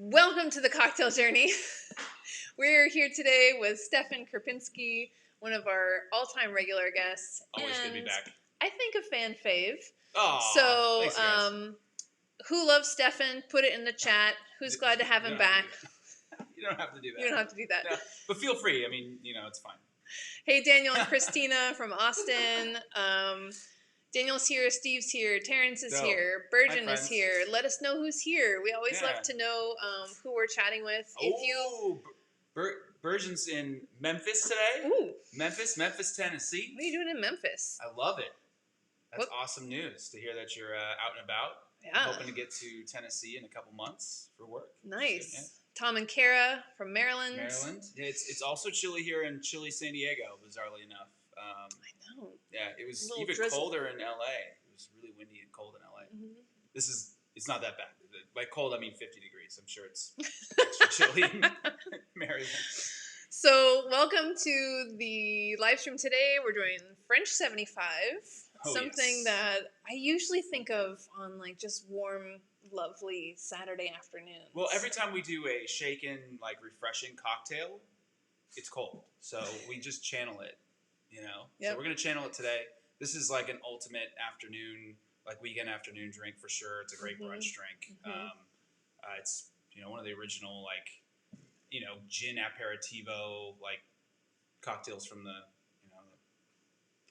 Welcome to the cocktail journey. We're here today with Stefan Kurpinsky, one of our all-time regular guests. Always good to be back. I think a fan fave. Oh, so, thanks, guys. Who loves Stefan? Put it in the chat. Who's glad to have him back? You don't have to do that. You don't have to do that. No, but feel free. I mean, it's fine. Hey, Daniel and Christina from Austin. Daniel's here, Steve's here, Terrence is here, Burgeon is here. Let us know who's here. We always love to know who we're chatting with. Burgeon's in Memphis today. Ooh. Memphis, Tennessee. What are you doing in Memphis? I love it. That's awesome news to hear that you're out and about. Yeah. I'm hoping to get to Tennessee in a couple months for work. Nice. So, yeah. Tom and Kara from Maryland. Yeah, it's also chilly here in chilly San Diego, bizarrely enough. I know. Yeah, it was even colder in LA. It was really windy and cold in LA. Mm-hmm. It's not that bad. By cold, I mean 50 degrees. I'm sure it's extra chilly in Maryland. So, welcome to the live stream today. We're doing French 75. Something that I usually think of on like just warm, lovely Saturday afternoons. Well, every time we do a shaken, like refreshing cocktail, it's cold. So we just channel it. Yep. So we're going to channel it today. This is like an ultimate afternoon, like weekend afternoon drink for sure. It's a great brunch drink. It's, one of the original, like, gin aperitivo, like, cocktails from the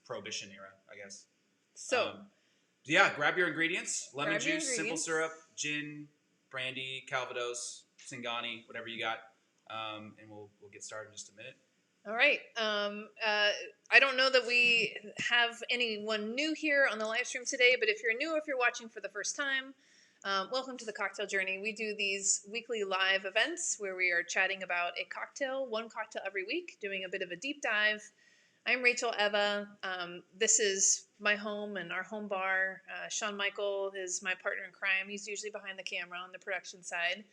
Prohibition era, I guess. So, grab your ingredients. Lemon juice, simple syrup, gin, brandy, Calvados, Singani, whatever you got. And we'll get started in just a minute. All right. I don't know that we have anyone new here on the live stream today, but if you're new or if you're watching for the first time, welcome to the Cocktail Journey. We do these weekly live events where we are chatting about a cocktail, one cocktail every week, doing a bit of a deep dive. I'm Rachel Eva. This is my home and our home bar. Sean Michael is my partner in crime. He's usually behind the camera on the production side.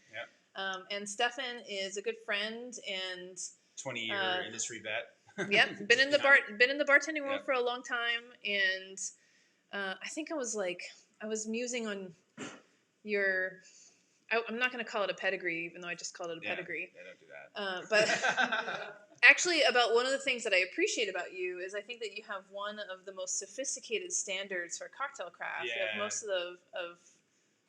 Yep. And Stefan is a good friend and 20-year industry vet. Yep, been in the bartending world for a long time, and I think I was musing on your. I'm not going to call it a pedigree, even though I just called it a pedigree. Yeah, don't do that. But actually, about one of the things that I appreciate about you is I think that you have one of the most sophisticated standards for cocktail craft of most of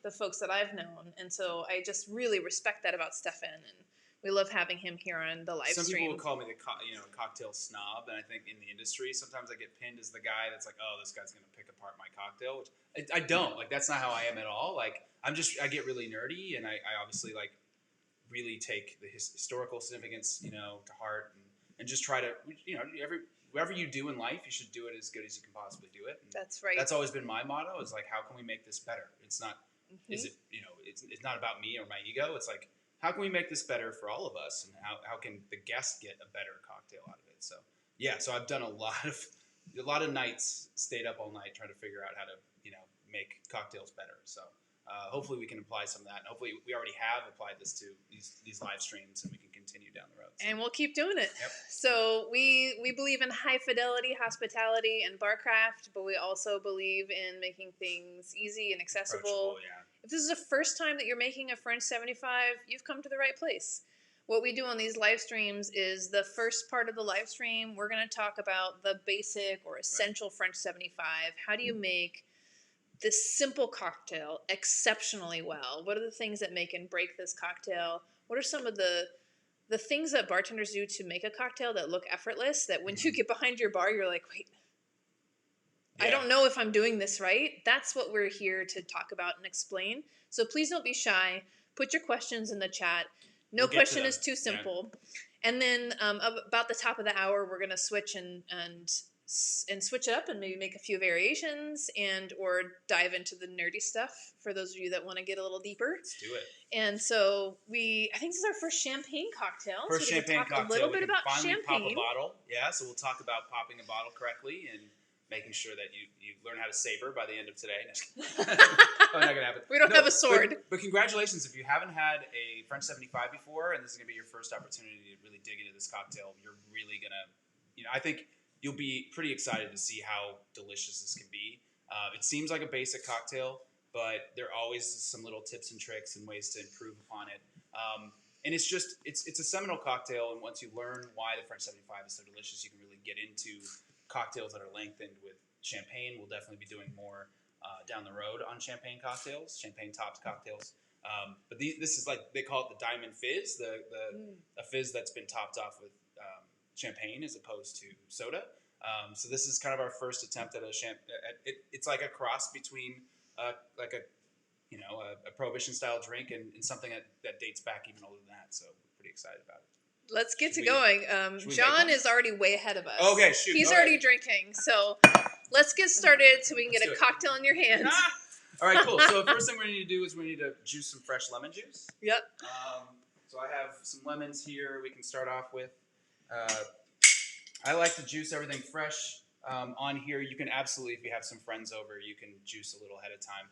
the folks that I've known, and so I just really respect that about Stefan, and we love having him here on the live stream. Some people will call me the cocktail snob, and I think in the industry sometimes I get pinned as the guy that's like, oh, this guy's going to pick apart my cocktail, which I don't. Like, that's not how I am at all. Like, I get really nerdy, and I obviously like really take the historical significance, to heart, and just try to, whatever you do in life, you should do it as good as you can possibly do it. And that's right. That's always been my motto. Is like, how can we make this better? It's not, it's not about me or my ego. It's like, how can we make this better for all of us, and how can the guest get a better cocktail out of it? So so I've done a lot of nights, stayed up all night trying to figure out how to make cocktails better. So hopefully we can apply some of that. And hopefully we already have applied this to these live streams, and we can continue down the road. So. And we'll keep doing it. Yep. So we believe in high fidelity hospitality and bar craft, but we also believe in making things easy and accessible. If this is the first time that you're making a French 75, you've come to the right place. What we do on these live streams is the first part of the live stream, we're going to talk about the basic or essential French 75. How do you make this simple cocktail exceptionally well? What are the things that make and break this cocktail? What are some of the things that bartenders do to make a cocktail that look effortless, that when you get behind your bar, you're like, wait, I don't know if I'm doing this right. That's what we're here to talk about and explain. So please don't be shy. Put your questions in the chat. No question is too simple. Yeah. And then about the top of the hour, we're going to switch and switch it up and maybe make a few variations or dive into the nerdy stuff for those of you that want to get a little deeper. Let's do it. And so I think this is our first champagne cocktail. First so champagne cocktail. A little bit about finally champagne. Pop a bottle. Yeah, so we'll talk about popping a bottle correctly and making sure that you learn how to savor by the end of today. Probably not going to happen. We don't have a sword. But congratulations. If you haven't had a French 75 before, and this is going to be your first opportunity to really dig into this cocktail, you're really going to, I think you'll be pretty excited to see how delicious this can be. It seems like a basic cocktail, but there are always some little tips and tricks and ways to improve upon it. And it's just, it's a seminal cocktail, and once you learn why the French 75 is so delicious, you can really get into cocktails that are lengthened with champagne. We'll definitely be doing more down the road on champagne cocktails, champagne topped cocktails. But this is like, they call it the Diamond Fizz, a fizz that's been topped off with champagne as opposed to soda. So this is kind of our first attempt at it's like a cross between like a Prohibition style drink and something that dates back even older than that. So we're pretty excited about it. Let's get going. John is already way ahead of us. Okay, shoot. He's already drinking. So let's get started so we can get a cocktail in your hands. All right, cool. So the first thing we need to do is we need to juice some fresh lemon juice. Yep. So I have some lemons here we can start off with. I like to juice everything fresh. On here, you can absolutely, if you have some friends over, you can juice a little ahead of time.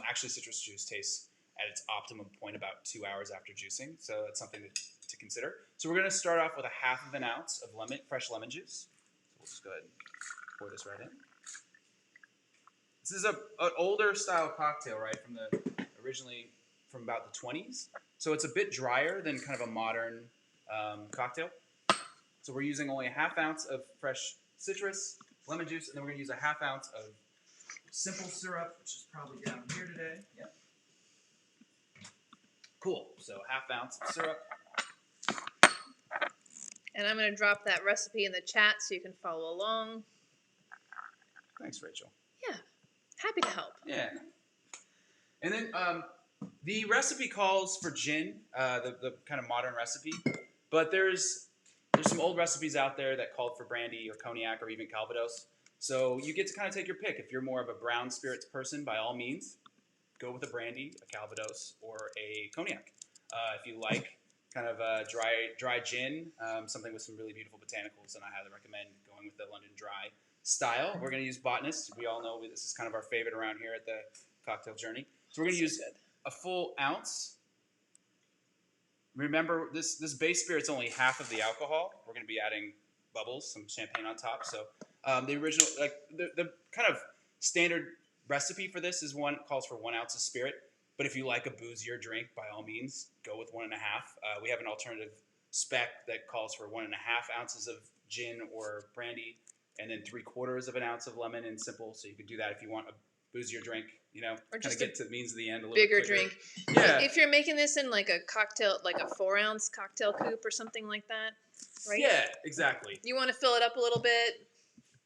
Actually, citrus juice tastes at its optimum point about 2 hours after juicing, so that's something to consider. So we're going to start off with a 1/2 ounce of fresh lemon juice. So we'll just go ahead and pour this right in. This is an older style cocktail, right, originally from about the 20s. So it's a bit drier than kind of a modern cocktail. So we're using only a 1/2 ounce of fresh citrus, lemon juice, and then we're going to use a 1/2 ounce of simple syrup, which is probably down here today. Yep. Cool. So 1/2 ounce of syrup. And I'm going to drop that recipe in the chat so you can follow along. Thanks, Rachel. Yeah. Happy to help. Yeah. And then the recipe calls for gin, the kind of modern recipe, but there's some old recipes out there that called for brandy or cognac or even Calvados. So you get to kind of take your pick. If you're more of a brown spirits person, by all means, go with a brandy, a Calvados, or a cognac. If you like kind of a dry gin, something with some really beautiful botanicals, then I highly recommend going with the London Dry style. We're going to use Botanist. We all know this is kind of our favorite around here at the Cocktail Journey. So we're going to use a full ounce. Remember, this base spirit's only half of the alcohol. We're going to be adding bubbles, some champagne on top. So the original, like the kind of standard recipe for this calls for 1 ounce of spirit. But if you like a boozier drink, by all means, go with 1.5. We have an alternative spec that calls for 1.5 ounces of gin or brandy, and then 3/4 of an ounce of lemon and simple. So you could do that if you want a boozier drink, or kind of get to the means of the end a little bigger bit quicker. Drink. Yeah. If you're making this in like a cocktail, like a 4-ounce cocktail coupe or something like that, right? Yeah, exactly. You want to fill it up a little bit.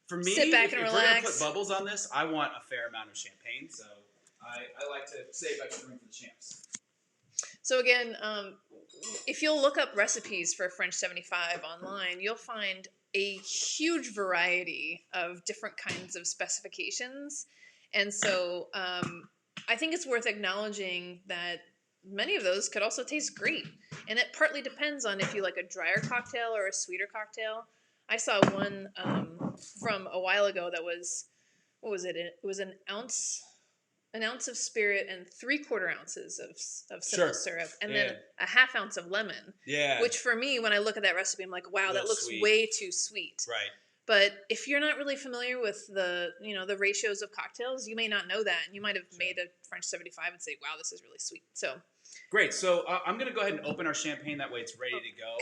For me, sit back and if relax. we're going to put bubbles on this, I want a fair amount of champagne. So I like to save extra room for the champs. So again, if you'll look up recipes for French 75 online, you'll find a huge variety of different kinds of specifications. And so I think it's worth acknowledging that many of those could also taste great. And it partly depends on if you like a drier cocktail or a sweeter cocktail. I saw one from a while ago that was, what was it? It was an ounce of spirit and 3/4 ounces of simple syrup, and then a 1/2 ounce of lemon. Yeah. Which for me, when I look at that recipe, I'm like, wow, that looks sweet. way too sweet. Right. But if you're not really familiar with the ratios of cocktails, you may not know that, and you might have made a French 75 and say, wow, this is really sweet. So great. So I'm going to go ahead and open our champagne. That way it's ready to go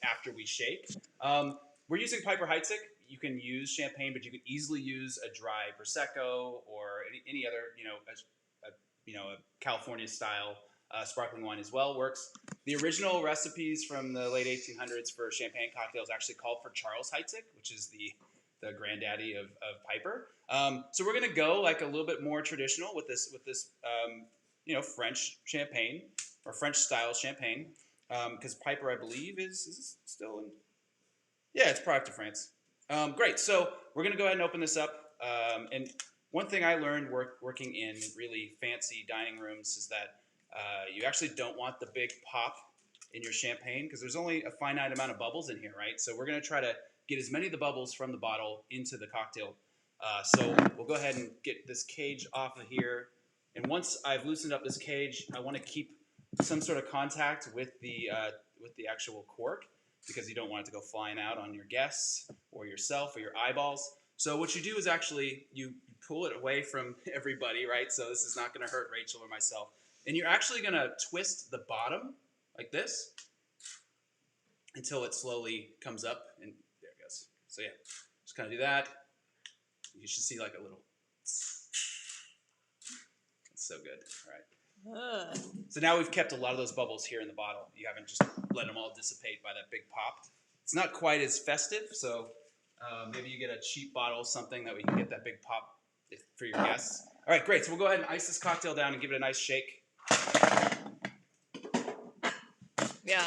after we shake. We're using Piper Heidsieck. You can use champagne, but you could easily use a dry Prosecco or any other, a California style sparkling wine as well works. The original recipes from the late 1800s for champagne cocktails actually called for Charles Heidsieck, which is the granddaddy of Piper. So we're gonna go like a little bit more traditional with this French champagne or French style champagne, because Piper, I believe, is still in. Yeah, it's product of France. Great. So we're gonna go ahead and open this up. And one thing I learned working in really fancy dining rooms is that you actually don't want the big pop in your champagne because there's only a finite amount of bubbles in here, right? So we're going to try to get as many of the bubbles from the bottle into the cocktail. So we'll go ahead and get this cage off of here. And once I've loosened up this cage, I want to keep some sort of contact with the actual cork because you don't want it to go flying out on your guests or yourself or your eyeballs. So what you do is actually you pull it away from everybody, right? So this is not going to hurt Rachel or myself. And you're actually going to twist the bottom like this until it slowly comes up, and there it goes. So yeah, just kind of do that. You should see like a little. It's so good. All right. So now we've kept a lot of those bubbles here in the bottle. You haven't just let them all dissipate by that big pop. It's not quite as festive, so maybe you get a cheap bottle, something that we can get that big pop for your guests. All right, great. So we'll go ahead and ice this cocktail down and give it a nice shake. Yeah.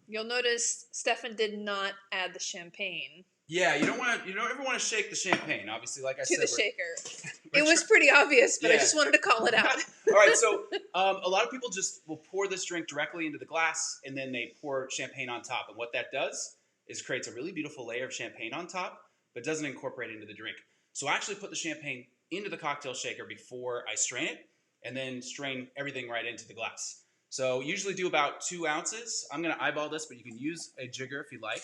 You'll notice Stefan did not add the champagne. Yeah, you don't ever want to shake the champagne. Obviously, like I said, to the shaker. It was pretty obvious, but I just wanted to call it out. All right, so a lot of people just will pour this drink directly into the glass, and then they pour champagne on top. And what that does is creates a really beautiful layer of champagne on top, but doesn't incorporate into the drink. So I actually put the champagne into the cocktail shaker before I strain it, and then strain everything right into the glass. So usually do about 2 ounces. I'm going to eyeball this, but you can use a jigger if you like.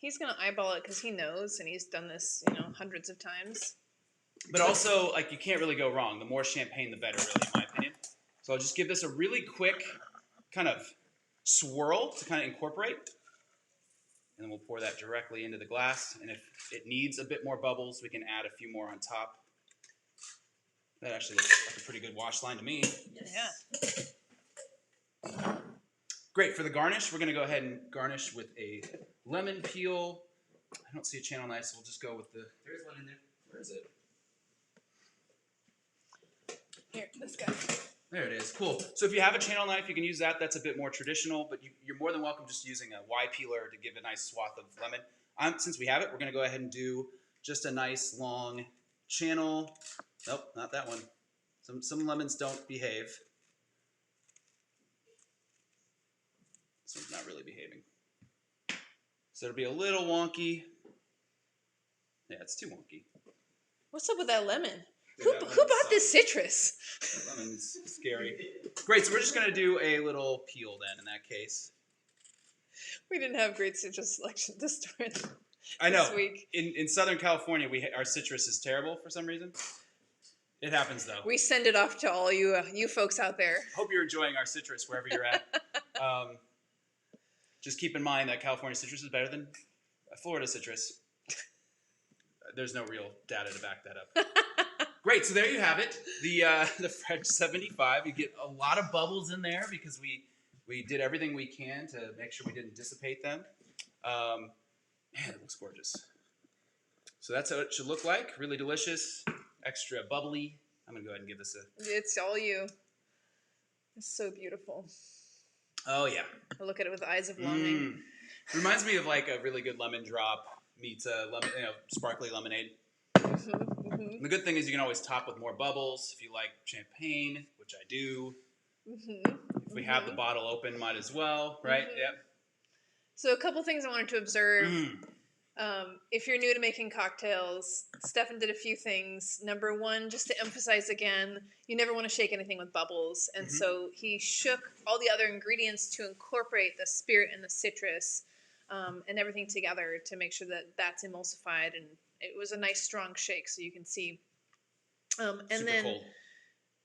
He's going to eyeball it because he knows, and he's done this, hundreds of times. But also, like, you can't really go wrong. The more champagne, the better, really, in my opinion. So I'll just give this a really quick kind of swirl to kind of incorporate. And then we'll pour that directly into the glass. And if it needs a bit more bubbles, we can add a few more on top. That actually looks like a pretty good wash line to me. Yeah. Great. For the garnish, we're going to go ahead and garnish with a lemon peel. I don't see a channel knife, so we'll just go with the... There's one in there. Where is it? Here, this guy. There it is. Cool. So if you have a channel knife, you can use that. That's a bit more traditional, but you're more than welcome just using a Y peeler to give a nice swath of lemon. Since we have it, we're going to go ahead and do just a nice long channel. Nope, not that one. Some lemons don't behave. This one's not really behaving. So it'll be a little wonky. Yeah, it's too wonky. What's up with that lemon? Who bought this citrus? That lemon's scary. Great, so we're just going to do a little peel then in that case. We didn't have great citrus selection at the store I know. this week. In Southern California, our citrus is terrible for some reason. It happens, though. We send it off to all you folks out there. Hope you're enjoying our citrus wherever you're at. Just keep in mind that California citrus is better than Florida citrus. There's no real data to back that up. Great, so there you have it. The French 75. You get a lot of bubbles in there because we did everything we can to make sure we didn't dissipate them. Man, it looks gorgeous. So that's how it should look like. Really delicious, extra bubbly. I'm going to go ahead and give this a... It's all you. It's so beautiful. Oh, yeah. I look at it with eyes of longing. Reminds me of like a really good lemon drop meets a lemon, sparkly lemonade. Mm-hmm. The good thing is you can always top with more bubbles if you like champagne, which I do. Mm-hmm. If we have the bottle open, might as well, right? Mm-hmm. Yep. So a couple things I wanted to observe. If you're new to making cocktails, Stefan did a few things. Number one, just to emphasize again, you never want to shake anything with bubbles. And so he shook all the other ingredients to incorporate the spirit and the citrus and everything together to make sure that that's emulsified. And it was a nice strong shake, so you can see. And Super then, cold.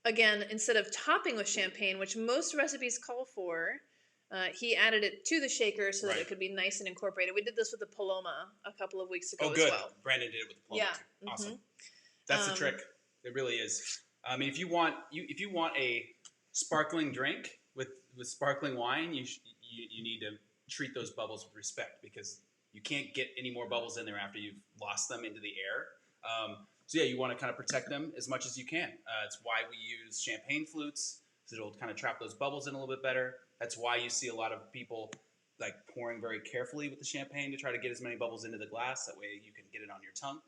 Again, instead of topping with champagne, which most recipes call for, he added it to the shaker so that it could be nice and incorporated. We did this with the Paloma a couple of weeks ago as well. Brandon did it with the Paloma. Yeah. Awesome. That's the trick. It really is. I mean, if you want a sparkling drink with sparkling wine, you need to treat those bubbles with respect because you can't get any more bubbles in there after you've lost them into the air. So yeah, you want to kind of protect them as much as you can. It's why we use champagne flutes, so it'll kind of trap those bubbles in a little bit better. That's why you see a lot of people like pouring very carefully with the champagne to try to get as many bubbles into the glass. That way you can get it on your tongue.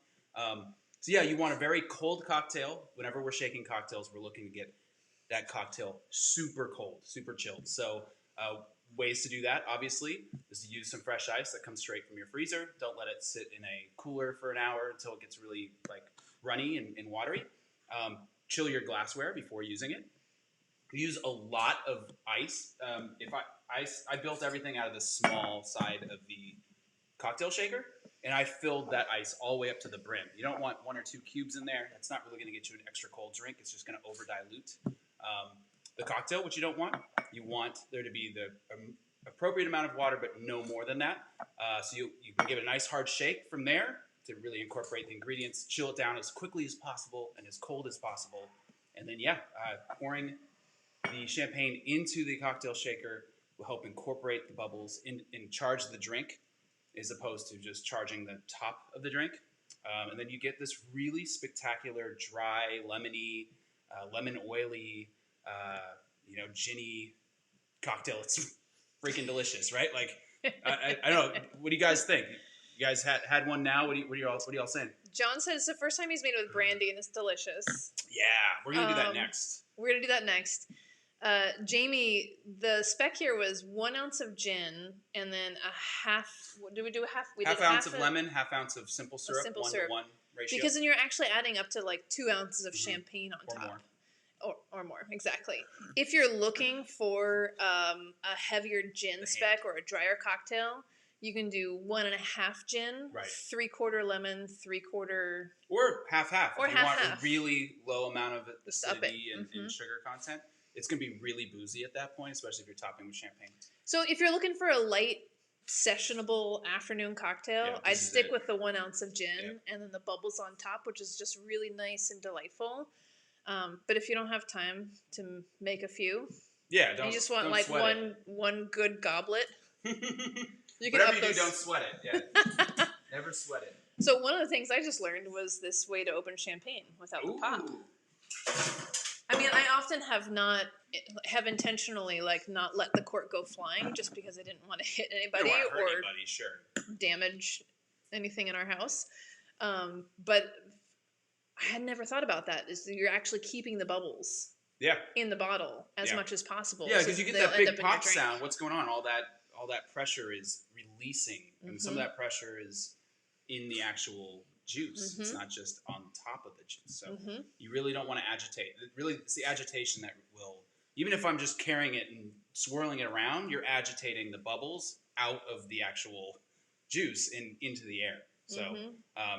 So yeah, you want a very cold cocktail. Whenever we're shaking cocktails, we're looking to get that cocktail super cold, super chilled. So ways to do that, obviously, is to use some fresh ice that comes straight from your freezer. Don't let it sit in a cooler for an hour until it gets really like runny and watery. Chill your glassware before using it. Use a lot of ice. I built everything out of the small side of the cocktail shaker, and I filled that ice all the way up to the brim. You don't want 1 or 2 cubes in there. That's not really going to get you an extra cold drink. It's just going to over dilute the cocktail, which you don't want. You want there to be the appropriate amount of water, but no more than that. So you can give it a nice hard shake from there to really incorporate the ingredients, chill it down as quickly as possible and as cold as possible. And then, pouring the champagne into the cocktail shaker will help incorporate the bubbles and charge the drink as opposed to just charging the top of the drink. And then you get this really spectacular, dry, lemony, lemon oily, ginny cocktail. It's freaking delicious, right? Like, I don't know. What do you guys think? You guys had one now? What are y'all saying? John said it's the first time he's made it with brandy, and it's delicious. Yeah, we're gonna do that next. We're gonna do that next. Jamie, the spec here was 1 ounce of gin, and then a half. Did we do a half? We half did ounce of lemon, half ounce of simple syrup, simple 1 syrup. to 1 ratio. Because then you're actually adding up to like 2 ounces of champagne on or top. More. Or more, exactly. If you're looking for a heavier gin spec or a drier cocktail, you can do 1.5 gin, right. 3/4 lemon, 3/4... Or half-half. Or if you half-half. want a really low amount of acidity and sugar content, it's going to be really boozy at that point, especially if you're topping with champagne. So if you're looking for a light, sessionable afternoon cocktail, I'd stick with the 1 ounce of gin and then the bubbles on top, which is just really nice and delightful. But if you don't have time to make a few, you just want like one good goblet. You can Whatever you do, don't sweat it. Yeah, never sweat it. So one of the things I just learned was this way to open champagne without the pop. I mean, I often have intentionally not let the cork go flying just because I didn't want to hit anybody damage anything in our house. But I had never thought about that. Is you're actually keeping the bubbles in the bottle as much as possible. Yeah, because you get that big pop sound. What's going on? All that pressure is releasing, and some of that pressure is in the actual juice. It's not just on top of the juice. So you really don't want to agitate. Really, it's the agitation that will, even if I'm just carrying it and swirling it around, you're agitating the bubbles out of the actual juice and into the air. So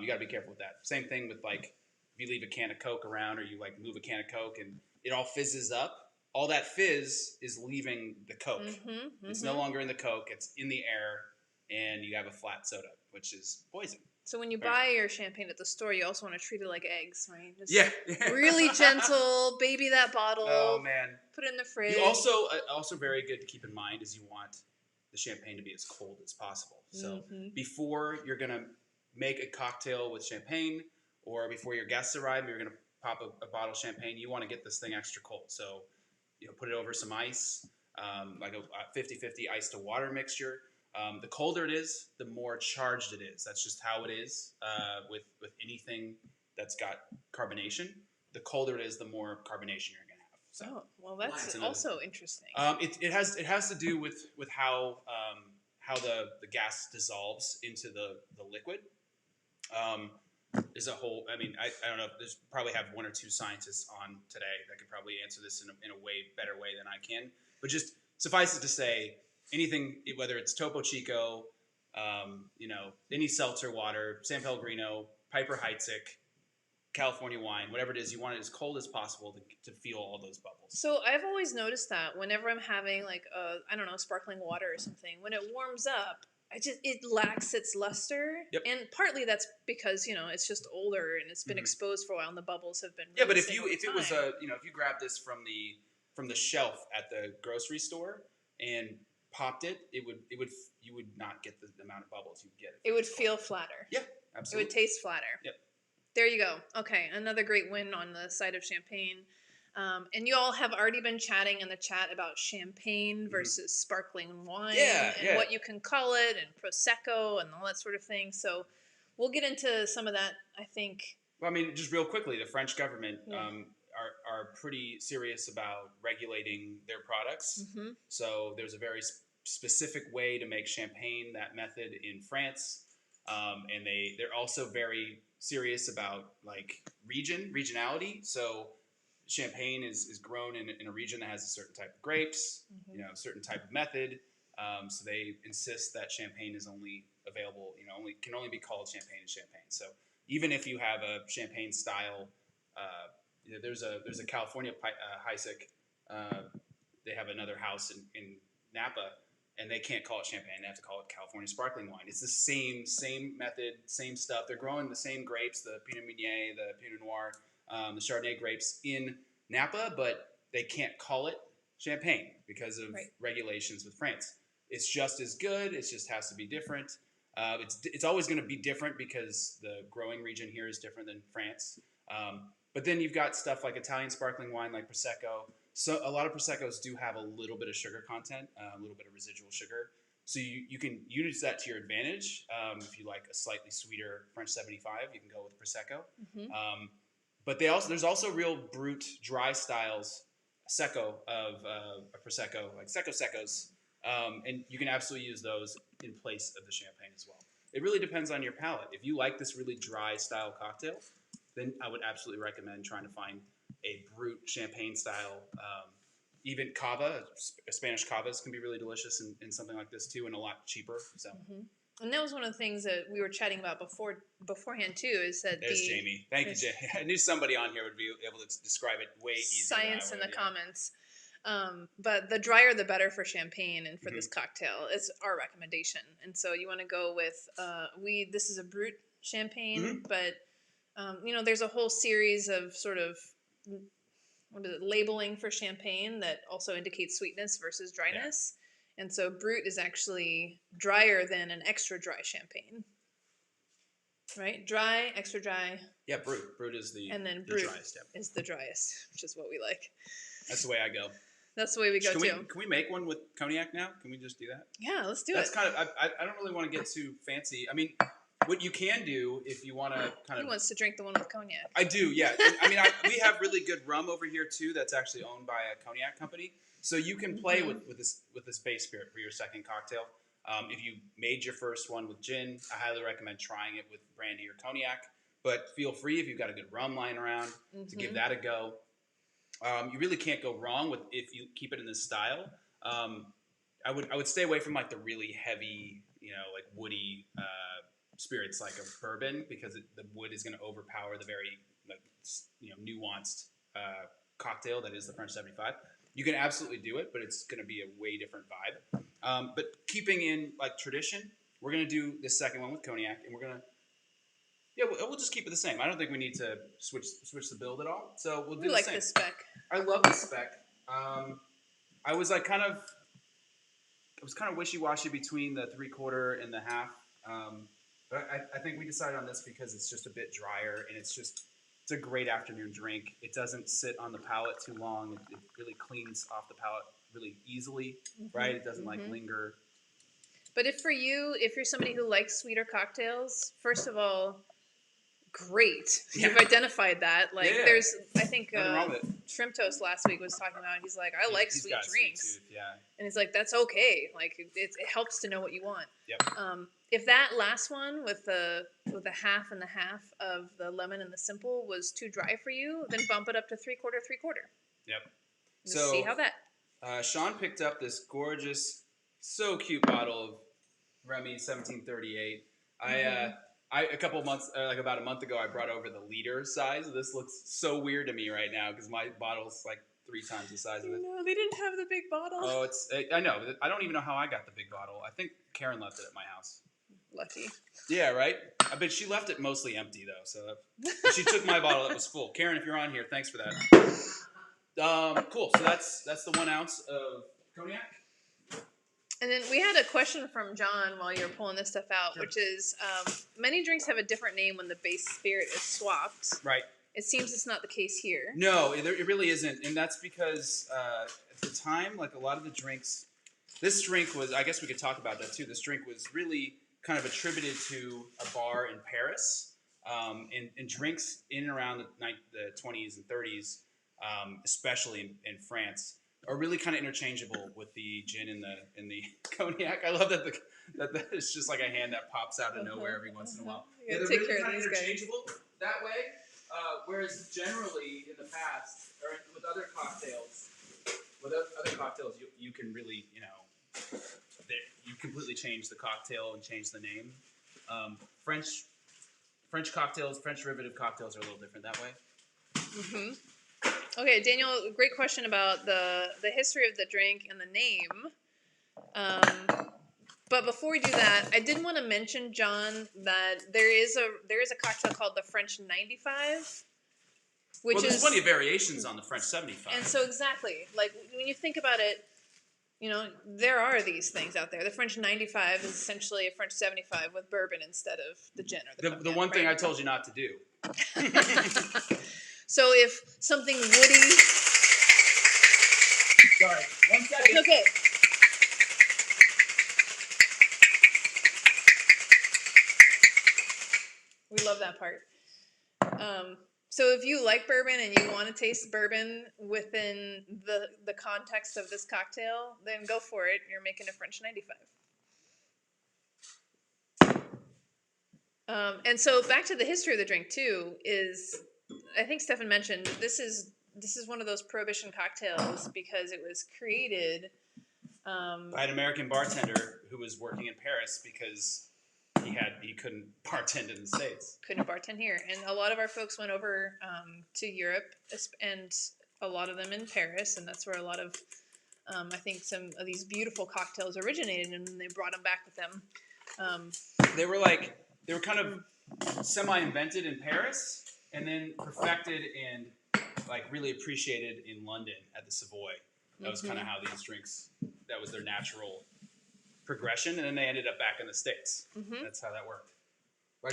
you got to be careful with that. Same thing with if you leave a can of Coke around or you move a can of Coke and it all fizzes up, all that fizz is leaving the Coke. It's no longer in the Coke. It's in the air, and you have a flat soda, which is poison. So when you buy your champagne at the store, you also want to treat it like eggs, right? Just really gentle, baby that bottle. Oh, man. Put it in the fridge. You also very good to keep in mind is you want the champagne to be as cold as possible. So before you're going to make a cocktail with champagne, or before your guests arrive, you're going to pop a bottle of champagne, you want to get this thing extra cold. So put it over some ice, like a 50-50 ice to water mixture. The colder it is, the more charged it is. That's just how it is with anything that's got carbonation. The colder it is, the more carbonation you're going to have. So, that's also interesting. It has to do with how the gas dissolves into the liquid. There's a whole. I mean, I don't know. There's probably have 1 or 2 scientists on today that could probably answer this in a way better way than I can. But just suffice it to say, anything, whether it's Topo Chico, any seltzer water, San Pellegrino, Piper Heidsieck, California wine, whatever it is, you want it as cold as possible to feel all those bubbles. So I've always noticed that whenever I'm having sparkling water or something, when it warms up, it lacks its luster. Yep. And partly that's because, it's just older and it's been exposed for a while and the bubbles have been but if it was if you grabbed this from the shelf at the grocery store and popped it, you would not get the amount of bubbles you would get. It would feel flatter. Yeah, absolutely. It would taste flatter. Yep. There you go. Okay, another great win on the side of champagne. And you all have already been chatting in the chat about champagne versus sparkling wine and what you can call it and Prosecco and all that sort of thing. So we'll get into some of that, I think. Well, I mean, just real quickly, the French government are pretty serious about regulating their products. So there's a very specific way to make champagne, that method in France. And they're also very serious about like regionality. So Champagne is grown in a region that has a certain type of grapes, a certain type of method. So they insist that Champagne is only available, can only be called Champagne in Champagne. So even if you have a Champagne style, there's a California Heisek. They have another house in Napa, and they can't call it Champagne. They have to call it California sparkling wine. It's the same method, same stuff. They're growing the same grapes, the Pinot Meunier, the Pinot Noir, the Chardonnay grapes in Napa, but they can't call it Champagne because of regulations with France. It's just as good. It just has to be different. It's always going to be different because the growing region here is different than France. But then you've got stuff like Italian sparkling wine, like Prosecco. So a lot of Proseccos do have a little bit of sugar content, a little bit of residual sugar. So you can use that to your advantage. If you like a slightly sweeter French 75, you can go with Prosecco. But there's also real brut, dry styles, Secco of a Prosecco, like Secco Seccos. And you can absolutely use those in place of the Champagne as well. It really depends on your palate. If you like this really dry style cocktail, then I would absolutely recommend trying to find a brut Champagne style. Even cava, Spanish cavas can be really delicious in something like this too, and a lot cheaper. So. And that was one of the things that we were chatting about beforehand too. Is that there's Jamie? Thank you, Jamie. I knew somebody on here would be able to describe it way easier. Science in the comments. But the drier the better for Champagne and for this cocktail is our recommendation. And so you want to go with this is a brut Champagne, but there's a whole series of sort of labeling for Champagne that also indicates sweetness versus dryness. Yeah. And so brut is actually drier than an extra dry Champagne. Right? Dry, extra dry. Yeah, brut. Brut is the driest. Is the driest, which is what we like. That's the way I go. That's the way we go too. Can we make one with cognac now? Can we just do that? Yeah, let's do That's kind of. I don't really want to get too fancy. I mean, what you can do if you want to kind of. He wants to drink the one with cognac. I do, yeah. I mean, we have really good rum over here too. That's actually owned by a cognac company. So you can play with this base spirit for your second cocktail. If you made your first one with gin, I highly recommend trying it with brandy or cognac. But feel free if you've got a good rum lying around to give that a go. You really can't go wrong with if you keep it in this style. I would stay away from like the really heavy, like woody spirits like a bourbon because the wood is going to overpower the very nuanced cocktail that is the French 75. You can absolutely do it, but it's going to be a way different vibe. But keeping in like tradition, we're going to do this second one with cognac, and we're going to we'll just keep it the same. I don't think we need to switch the build at all. So we'll do the same. This spec. I love the spec. I was kind of wishy-washy between the 3/4 and the half. But I think we decided on this because it's just a bit drier and it's a great afternoon drink. It doesn't sit on the palate too long. It really cleans off the palate really easily, right? It doesn't linger. But if you're somebody who likes sweeter cocktails, first of all, great. Yeah. You've identified that. There's, I think, Shrimp Toast last week was talking about, he's like, I like sweet drinks. Sweet tooth, yeah. And he's like, that's okay. Like, it helps to know what you want. Yep. If that last one with the half and the half of the lemon and the simple was too dry for you, then bump it up to 3/4. Yep. So see how that. Sean picked up this gorgeous, so cute bottle of Remy 1738. About a month ago, I brought over the liter size. This looks so weird to me right now because my bottle's like 3 times the size of it. No, they didn't have the big bottle. Oh, I know. I don't even know how I got the big bottle. I think Karen left it at my house. Lucky. Yeah, right? I bet she left it mostly empty, though. So she took my bottle that was full. Karen, if you're on here, thanks for that. Cool. So that's the 1 ounce of cognac. And then we had a question from John while you're pulling this stuff out, which is many drinks have a different name when the base spirit is swapped. Right. It seems it's not the case here. No, it really isn't. And that's because at the time, like a lot of the drinks, this drink was, I guess we could talk about that too. This drink was really kind of attributed to a bar in Paris. And drinks in and around the 20s and 30s, especially in France, are really kind of interchangeable with the gin and the cognac. I love that it's just like a hand that pops out of nowhere every once in a while. Yeah, they're really kind of interchangeable that way. Whereas generally in the past, or with other cocktails, you can really, you completely change the cocktail and change the name. French cocktails, French derivative cocktails are a little different that way. Mm-hmm. Okay, Daniel, great question about the history of the drink and the name. But before we do that, I did want to mention, John, that there is a cocktail called the French 95, which there's plenty of variations on the French 75. And so exactly, like when you think about it, there are these things out there. The French 95 is essentially a French 75 with bourbon instead of the gin or the cognac, the one thing I told you not to do. So if something woody... Sorry, 1 second. It's okay. We love that part. So if you like bourbon and you want to taste bourbon within the context of this cocktail, then go for it. You're making a French 95. And so back to the history of the drink too is, I think Stefan mentioned, this is one of those Prohibition cocktails because it was created by an American bartender who was working in Paris because he couldn't bartend in the States. Couldn't bartend here. And a lot of our folks went over to Europe, and a lot of them in Paris, and that's where a lot of, I think, some of these beautiful cocktails originated, and they brought them back with them. They were kind of semi-invented in Paris, and then perfected and really appreciated in London at the Savoy. That was kind of how these drinks, that was their natural progression, and then they ended up back in the States. Mm-hmm. That's how that worked.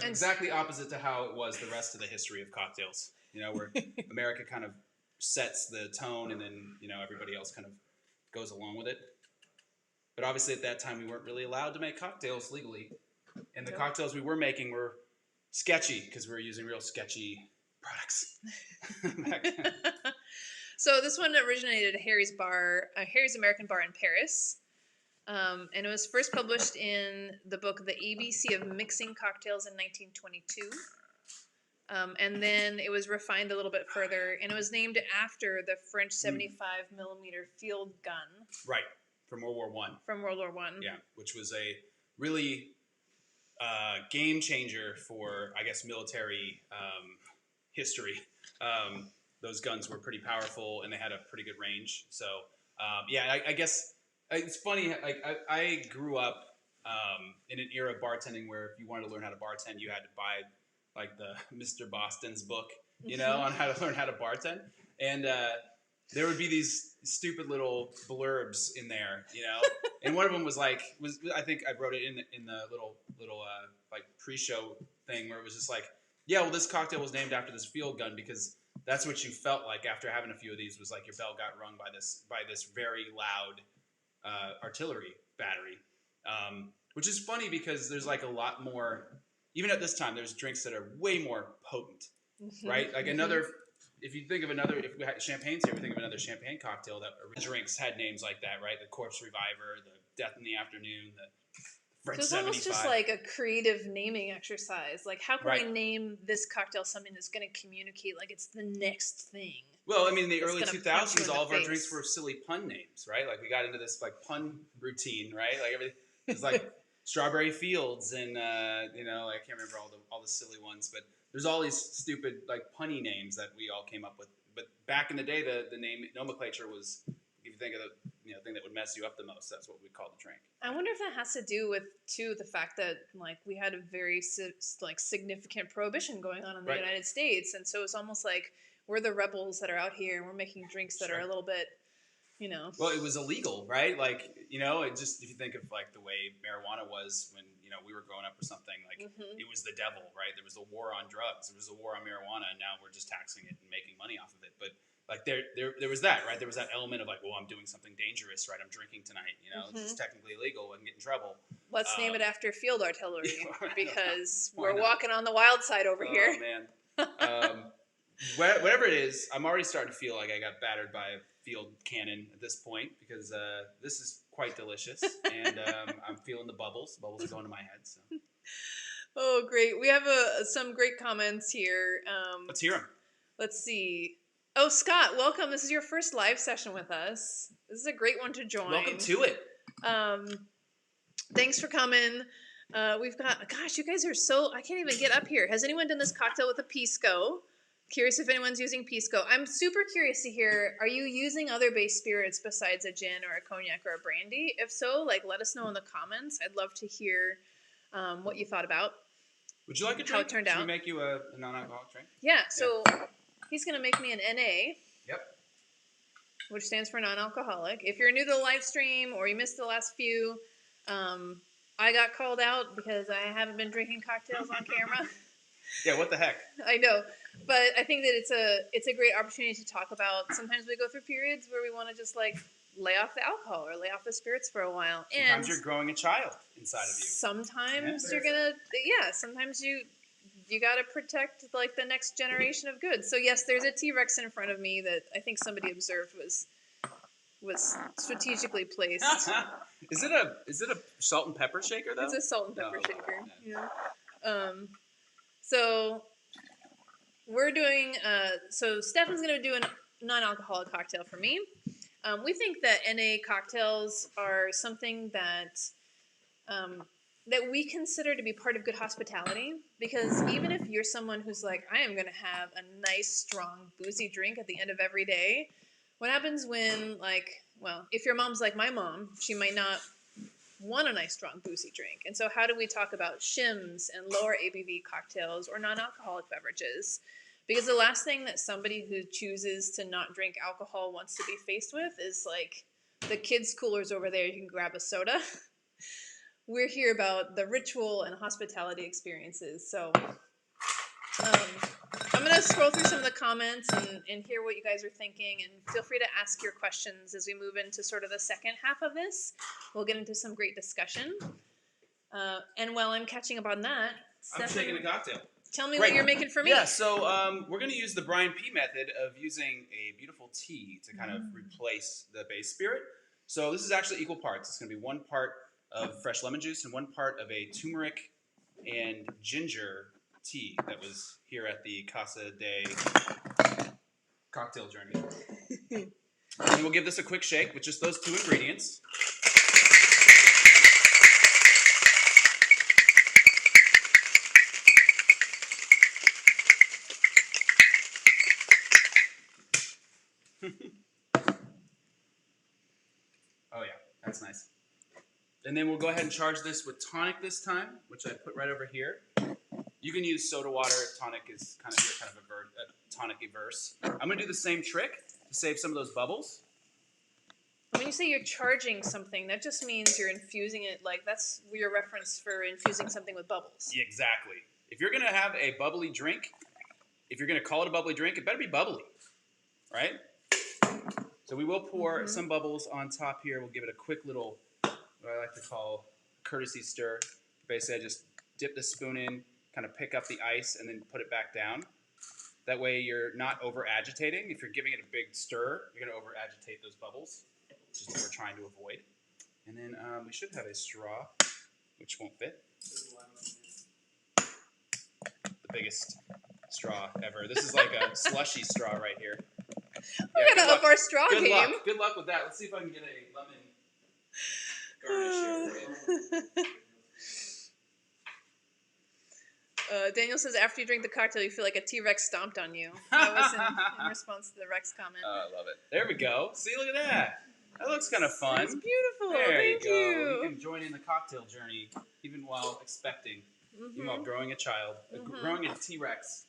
Exactly opposite to how it was the rest of the history of cocktails. Where America kind of sets the tone, and then everybody else kind of goes along with it. But obviously, at that time, we weren't really allowed to make cocktails legally, and the cocktails we were making were sketchy because we were using real sketchy products back then. So this one originated at Harry's American Bar in Paris. And it was first published in the book The ABC of Mixing Cocktails in 1922. And then it was refined a little bit further, and it was named after the French 75 millimeter field gun. Right, from World War I. From World War I. Yeah, which was a really game changer for, I guess, military history. Those guns were pretty powerful, and they had a pretty good range. So, I guess... It's funny, I grew up in an era of bartending where if you wanted to learn how to bartend, you had to buy the Mr. Boston's book, on how to learn how to bartend. And there would be these stupid little blurbs in there, And one of them was I think I wrote it in the little pre-show thing where it was just this cocktail was named after this field gun because that's what you felt like after having a few of these was your bell got rung by this very loud artillery battery, which is funny because there's a lot more, even at this time, there's drinks that are way more potent, right? If you think of if we had champagne's here, we think of another champagne cocktail that drinks had names like that, right? The Corpse Reviver, the Death in the Afternoon, the French 75. So it's almost just like a creative naming exercise. How can I name this cocktail something that's going to communicate it's the next thing? Well, in the early 2000s, all of our drinks were silly pun names, right? We got into this pun routine, right? Everything was Strawberry Fields, and I can't remember all the silly ones, but there's all these stupid punny names that we all came up with. But back in the day, the name nomenclature was, if you think of the thing that would mess you up the most, that's what we called the drink. I wonder if that has to do with the fact that we had a very significant prohibition going on in the United States, and so it's almost we're the rebels that are out here, and we're making drinks that are a little bit, Well, it was illegal, right? It just, if you think of the way marijuana was when, we were growing up or something, it was the devil, right? There was a war on drugs, there was a war on marijuana, and now we're just taxing it and making money off of it. But there was that, right? There was that element of I'm doing something dangerous, right? I'm drinking tonight, This is technically illegal, I can get in trouble. Let's name it after field artillery because we're walking on the wild side over here. Oh, man. Whatever it is, I'm already starting to feel like I got battered by a field cannon at this point because this is quite delicious, and I'm feeling the bubbles. Bubbles are going to my head. So. Oh, great. We have some great comments here. Let's hear them. Let's see. Oh, Scott, welcome. This is your first live session with us. This is a great one to join. Welcome to it. Thanks for coming. We've got, gosh, you guys are so, I can't even get up here. Has anyone done this cocktail with a pisco? Curious if anyone's using pisco. I'm super curious to hear, are you using other base spirits besides a gin or a cognac or a brandy? If so, like, let us know in the comments. I'd love to hear what you thought about. Would you like a drink? How it turned out. Should we make you a non-alcoholic drink? Yeah, so he's going to make me an NA. Yep. Which stands for non-alcoholic. If you're new to the live stream or you missed the last few, I got called out because I haven't been drinking cocktails on camera. Yeah, what the heck? I know, but I think that it's a great opportunity to talk about. Sometimes we go through periods where we want to just like lay off the alcohol or lay off the spirits for a while. Sometimes you're growing a child inside of you. Sometimes you're gonna, sometimes you got to protect like the next generation of good. So yes, there's a T-Rex in front of me that I think somebody observed was strategically placed. Is it a salt and pepper shaker though? It's a salt and pepper shaker. Yeah. So we're doing. So Stefan's gonna do a non-alcoholic cocktail for me. We think that NA cocktails are something that that we consider to be part of good hospitality, because even if you're someone who's like, I am going to have a nice, strong, boozy drink at the end of every day, what happens when, like, well, if your mom's like my mom, she might not want a nice, strong, boozy drink. And so how do we talk about shims and lower ABV cocktails or non-alcoholic beverages? Because the last thing that somebody who chooses to not drink alcohol wants to be faced with is, like, the kids' cooler's over there, you can grab a soda. We're here about the ritual and hospitality experiences. So I'm going to scroll through some of the comments and hear what you guys are thinking. And feel free to ask your questions as we move into sort of the second half of this. We'll get into some great discussion. And while I'm catching up on that, I'm shaking a cocktail. Tell me what you're making for me. Yeah, so we're going to use the Brian P. method of using a beautiful tea to kind of replace the base spirit. So this is actually equal parts. It's going to be 1 part of fresh lemon juice and 1 part of a turmeric and ginger tea that was here at the Casa de Cocktail Journey. And we'll give this a quick shake with just those 2 ingredients. Oh yeah, that's nice. And then we'll go ahead and charge this with tonic this time, which I put right over here. You can use soda water. Tonic is kind of a tonic-y verse. I'm going to do the same trick to save some of those bubbles. When you say you're charging something, that just means you're infusing it. Like, that's your reference for infusing something with bubbles. Yeah, exactly. If you're going to have a bubbly drink, if you're going to call it a bubbly drink, it better be bubbly, right? So we will pour some bubbles on top here. We'll give it a quick little, what I like to call courtesy stir. Basically, I just dip the spoon in, kind of pick up the ice, and then put it back down. That way you're not over-agitating. If you're giving it a big stir, you're going to over-agitate those bubbles, which is what we're trying to avoid. And then we should have a straw, which won't fit. The biggest straw ever. This is like a slushy straw right here. We're going to up our straw game. Luck. Good luck with that. Let's see if I can get a lemon garnish here for you. Daniel says, after you drink the cocktail, you feel like a T-Rex stomped on you. That was in response to the Rex comment. Oh, I love it. There we go. See, look at that. That looks kind of fun. It's beautiful. There Thank you go. you. You can join in the cocktail journey, even while expecting, even while growing a child, growing a T-Rex.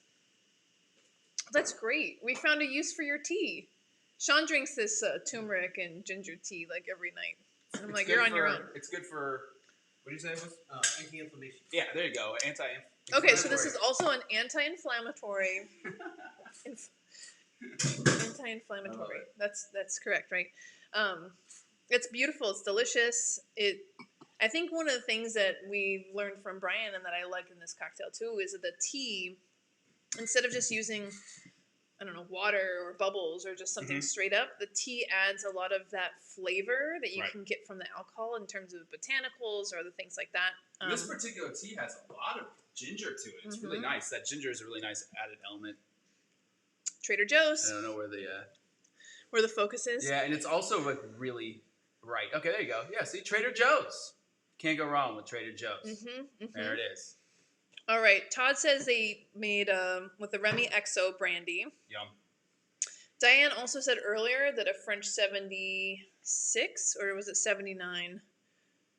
That's great. We found a use for your tea. Sean drinks this turmeric and ginger tea like every night. And I'm like, you're on your own. It's good for, what did you say it was? Anti-inflammation. Yeah, there you go. Anti-inflammatory. Okay, so this is also an anti-inflammatory. Anti-inflammatory. That's correct, right? It's beautiful. It's delicious. I think one of the things that we learned from Brian and that I liked in this cocktail too is that the tea, instead of just using I don't know, water or bubbles or just something straight up, the tea adds a lot of that flavor that you can get from the alcohol in terms of botanicals or other things like that. This particular tea has a lot of ginger to it. It's really nice. That ginger is a really nice added element. Trader Joe's. I don't know where the focus is. Yeah, and it's also like really bright. Okay, there you go. Yeah, see, Trader Joe's. Can't go wrong with Trader Joe's. There it is. All right. Todd says they made with the Remy XO brandy. Yum. Diane also said earlier that a French 76, or was it 79?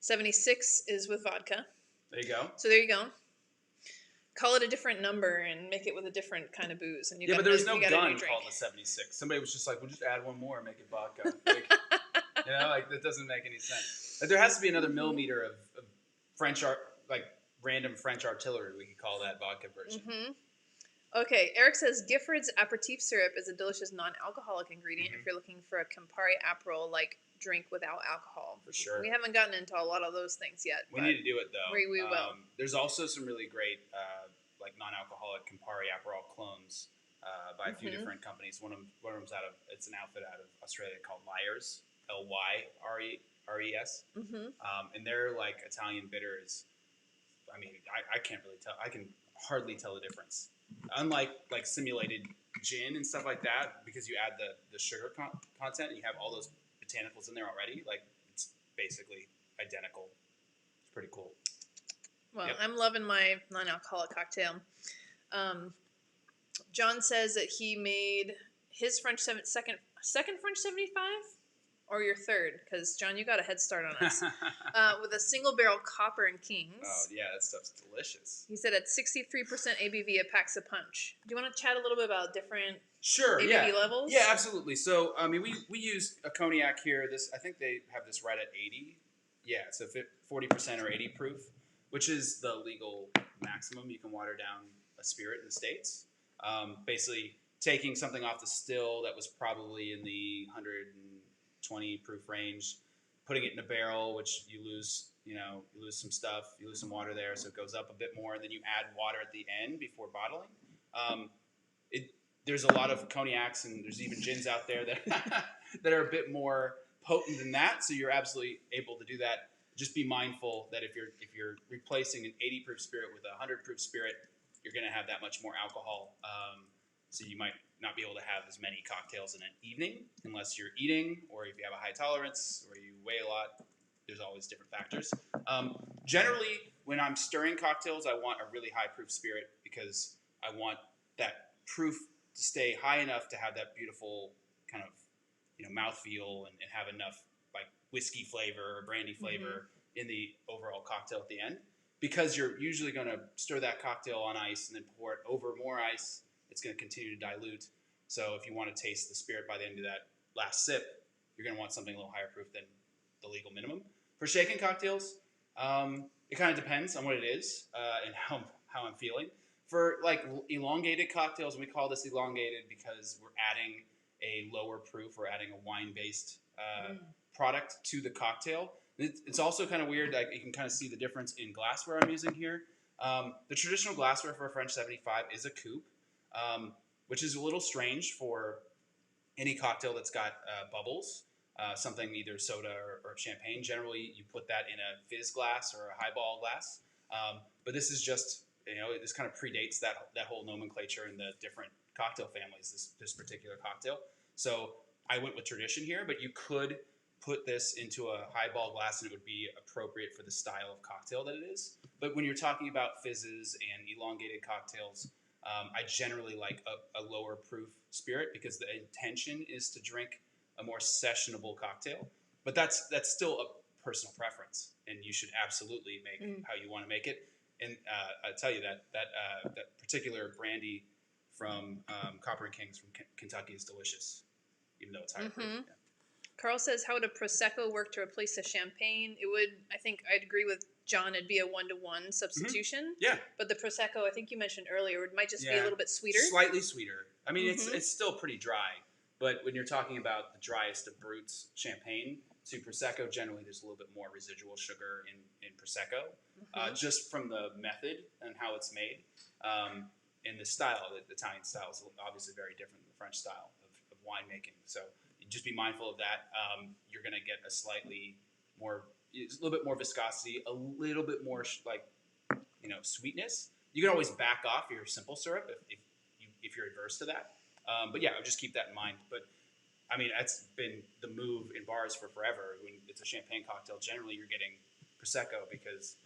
76 is with vodka. There you go. So there you go. Call it a different number and make it with a different kind of booze. And but there's no gun called the 76. Somebody was just like, we'll just add one more and make it vodka. Like, like that doesn't make any sense. Like, there has to be another millimeter of French art, like random French artillery. We could call that vodka version. Okay, Eric says Gifford's aperitif syrup is a delicious non-alcoholic ingredient if you're looking for a Campari Aperol like drink without alcohol. For sure. We haven't gotten into a lot of those things yet. We need to do it though. We will. There's also some really great like non-alcoholic Campari Aperol clones by a few different companies. One of them's it's an outfit out of Australia called Lyres, Lyres. And they're like Italian bitters. I mean, I can't really tell. I can hardly tell the difference. Unlike like simulated gin and stuff like that, because you add the sugar content and you have all those botanicals in there already, like it's basically identical. It's pretty cool. Well, I'm loving my non-alcoholic cocktail. John says that he made his second French 75, or your third, because John, you got a head start on us, with a single barrel Copper and Kings. Oh yeah, that stuff's delicious. He said at 63% ABV, it packs a punch. Do you want to chat a little bit about different ABV levels? Yeah, absolutely. So I mean, we use a cognac here. I think they have this right at 80. Yeah, so 40% or 80 proof, which is the legal maximum you can water down a spirit in the States. Basically, taking something off the still that was probably in the 120 proof range, putting it in a barrel, which you lose some stuff, you lose some water there, so it goes up a bit more, and then you add water at the end before bottling. There's a lot of cognacs, and there's even gins out there that are a bit more potent than that, so you're absolutely able to do that. Just be mindful that if you're replacing an 80 proof spirit with a 100 proof spirit, you're going to have that much more alcohol. So you might not be able to have as many cocktails in an evening unless you're eating, or if you have a high tolerance, or you weigh a lot. There's always different factors. Generally, when I'm stirring cocktails, I want a really high proof spirit because I want that proof to stay high enough to have that beautiful kind of mouthfeel and have enough like whiskey flavor or brandy flavor in the overall cocktail at the end. Because you're usually going to stir that cocktail on ice and then pour it over more ice, it's going to continue to dilute. So if you want to taste the spirit by the end of that last sip, you're going to want something a little higher proof than the legal minimum. For shaken cocktails, it kind of depends on what it is and how I'm feeling. For like elongated cocktails, we call this elongated because we're adding a lower proof, we're adding a wine-based product to the cocktail. It's also kind of weird. Like you can kind of see the difference in glassware I'm using here. The traditional glassware for a French 75 is a coupe, which is a little strange for any cocktail that's got bubbles, something either soda or champagne. Generally, you put that in a fizz glass or a highball glass. But this is just, this kind of predates that whole nomenclature in the different cocktail families, this particular cocktail. So I went with tradition here, but you could put this into a highball glass and it would be appropriate for the style of cocktail that it is. But when you're talking about fizzes and elongated cocktails, I generally like a lower proof spirit because the intention is to drink a more sessionable cocktail. But that's still a personal preference, and you should absolutely make how you want to make it. And I tell you that particular brandy from Copper and Kings from Kentucky is delicious, even though it's higher proof. Yeah. Carl says, how would a Prosecco work to replace a champagne? It would, I think I'd agree with John, it'd be a 1-to-1 substitution. Yeah. But the Prosecco, I think you mentioned earlier, it might just be a little bit sweeter. Slightly sweeter. I mean, it's still pretty dry. But when you're talking about the driest of brutes, champagne, to Prosecco, generally there's a little bit more residual sugar in Prosecco, just from the method and how it's made. And the style, the Italian style, is obviously very different than the French style of winemaking. So just be mindful of that. You're going to get a slightly more, it's a little bit more viscosity, a little bit more sweetness. You can always back off your simple syrup if you're adverse to that. But yeah, just keep that in mind. But I mean, that's been the move in bars for forever. When it's a champagne cocktail, generally you're getting Prosecco because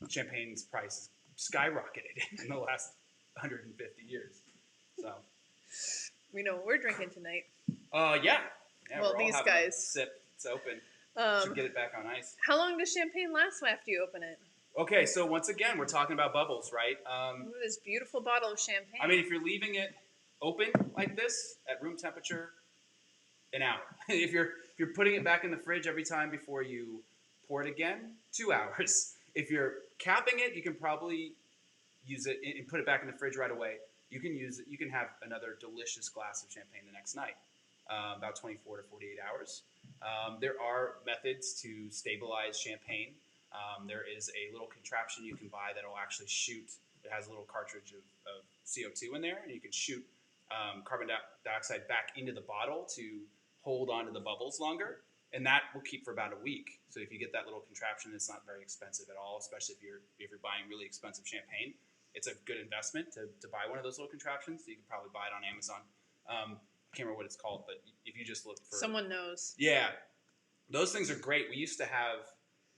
champagne's price skyrocketed in the last 150 years. So we know what we're drinking tonight. Yeah, well, these guys. Sip. It's open. Should get it back on ice. How long does champagne last after you open it? Okay, so once again, we're talking about bubbles, right? This beautiful bottle of champagne. I mean, if you're leaving it open like this at room temperature, an hour. if you're putting it back in the fridge every time before you pour it again, 2 hours. If you're capping it, you can probably use it and put it back in the fridge right away. You can use it. You can have another delicious glass of champagne the next night, about 24 to 48 hours. There are methods to stabilize champagne. There is a little contraption you can buy that will actually shoot. It has a little cartridge of CO2 in there, and you can shoot carbon dioxide back into the bottle to hold onto the bubbles longer, and that will keep for about a week. So if you get that little contraption, it's not very expensive at all, especially if you're buying really expensive champagne. It's a good investment to buy one of those little contraptions. You can probably buy it on Amazon. I can't remember what it's called, but if you just look for... Someone knows. Yeah. Those things are great. We used to have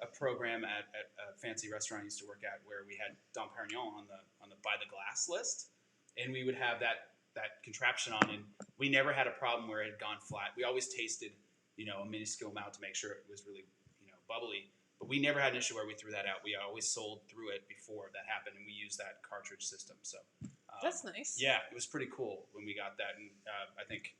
a program at a fancy restaurant I used to work at where we had Dom Perignon on the by the glass list, and we would have that contraption on, and we never had a problem where it had gone flat. We always tasted, a minuscule amount to make sure it was really, bubbly. But we never had an issue where we threw that out. We always sold through it before that happened, and we used that cartridge system. So that's nice. Yeah, it was pretty cool when we got that, and I think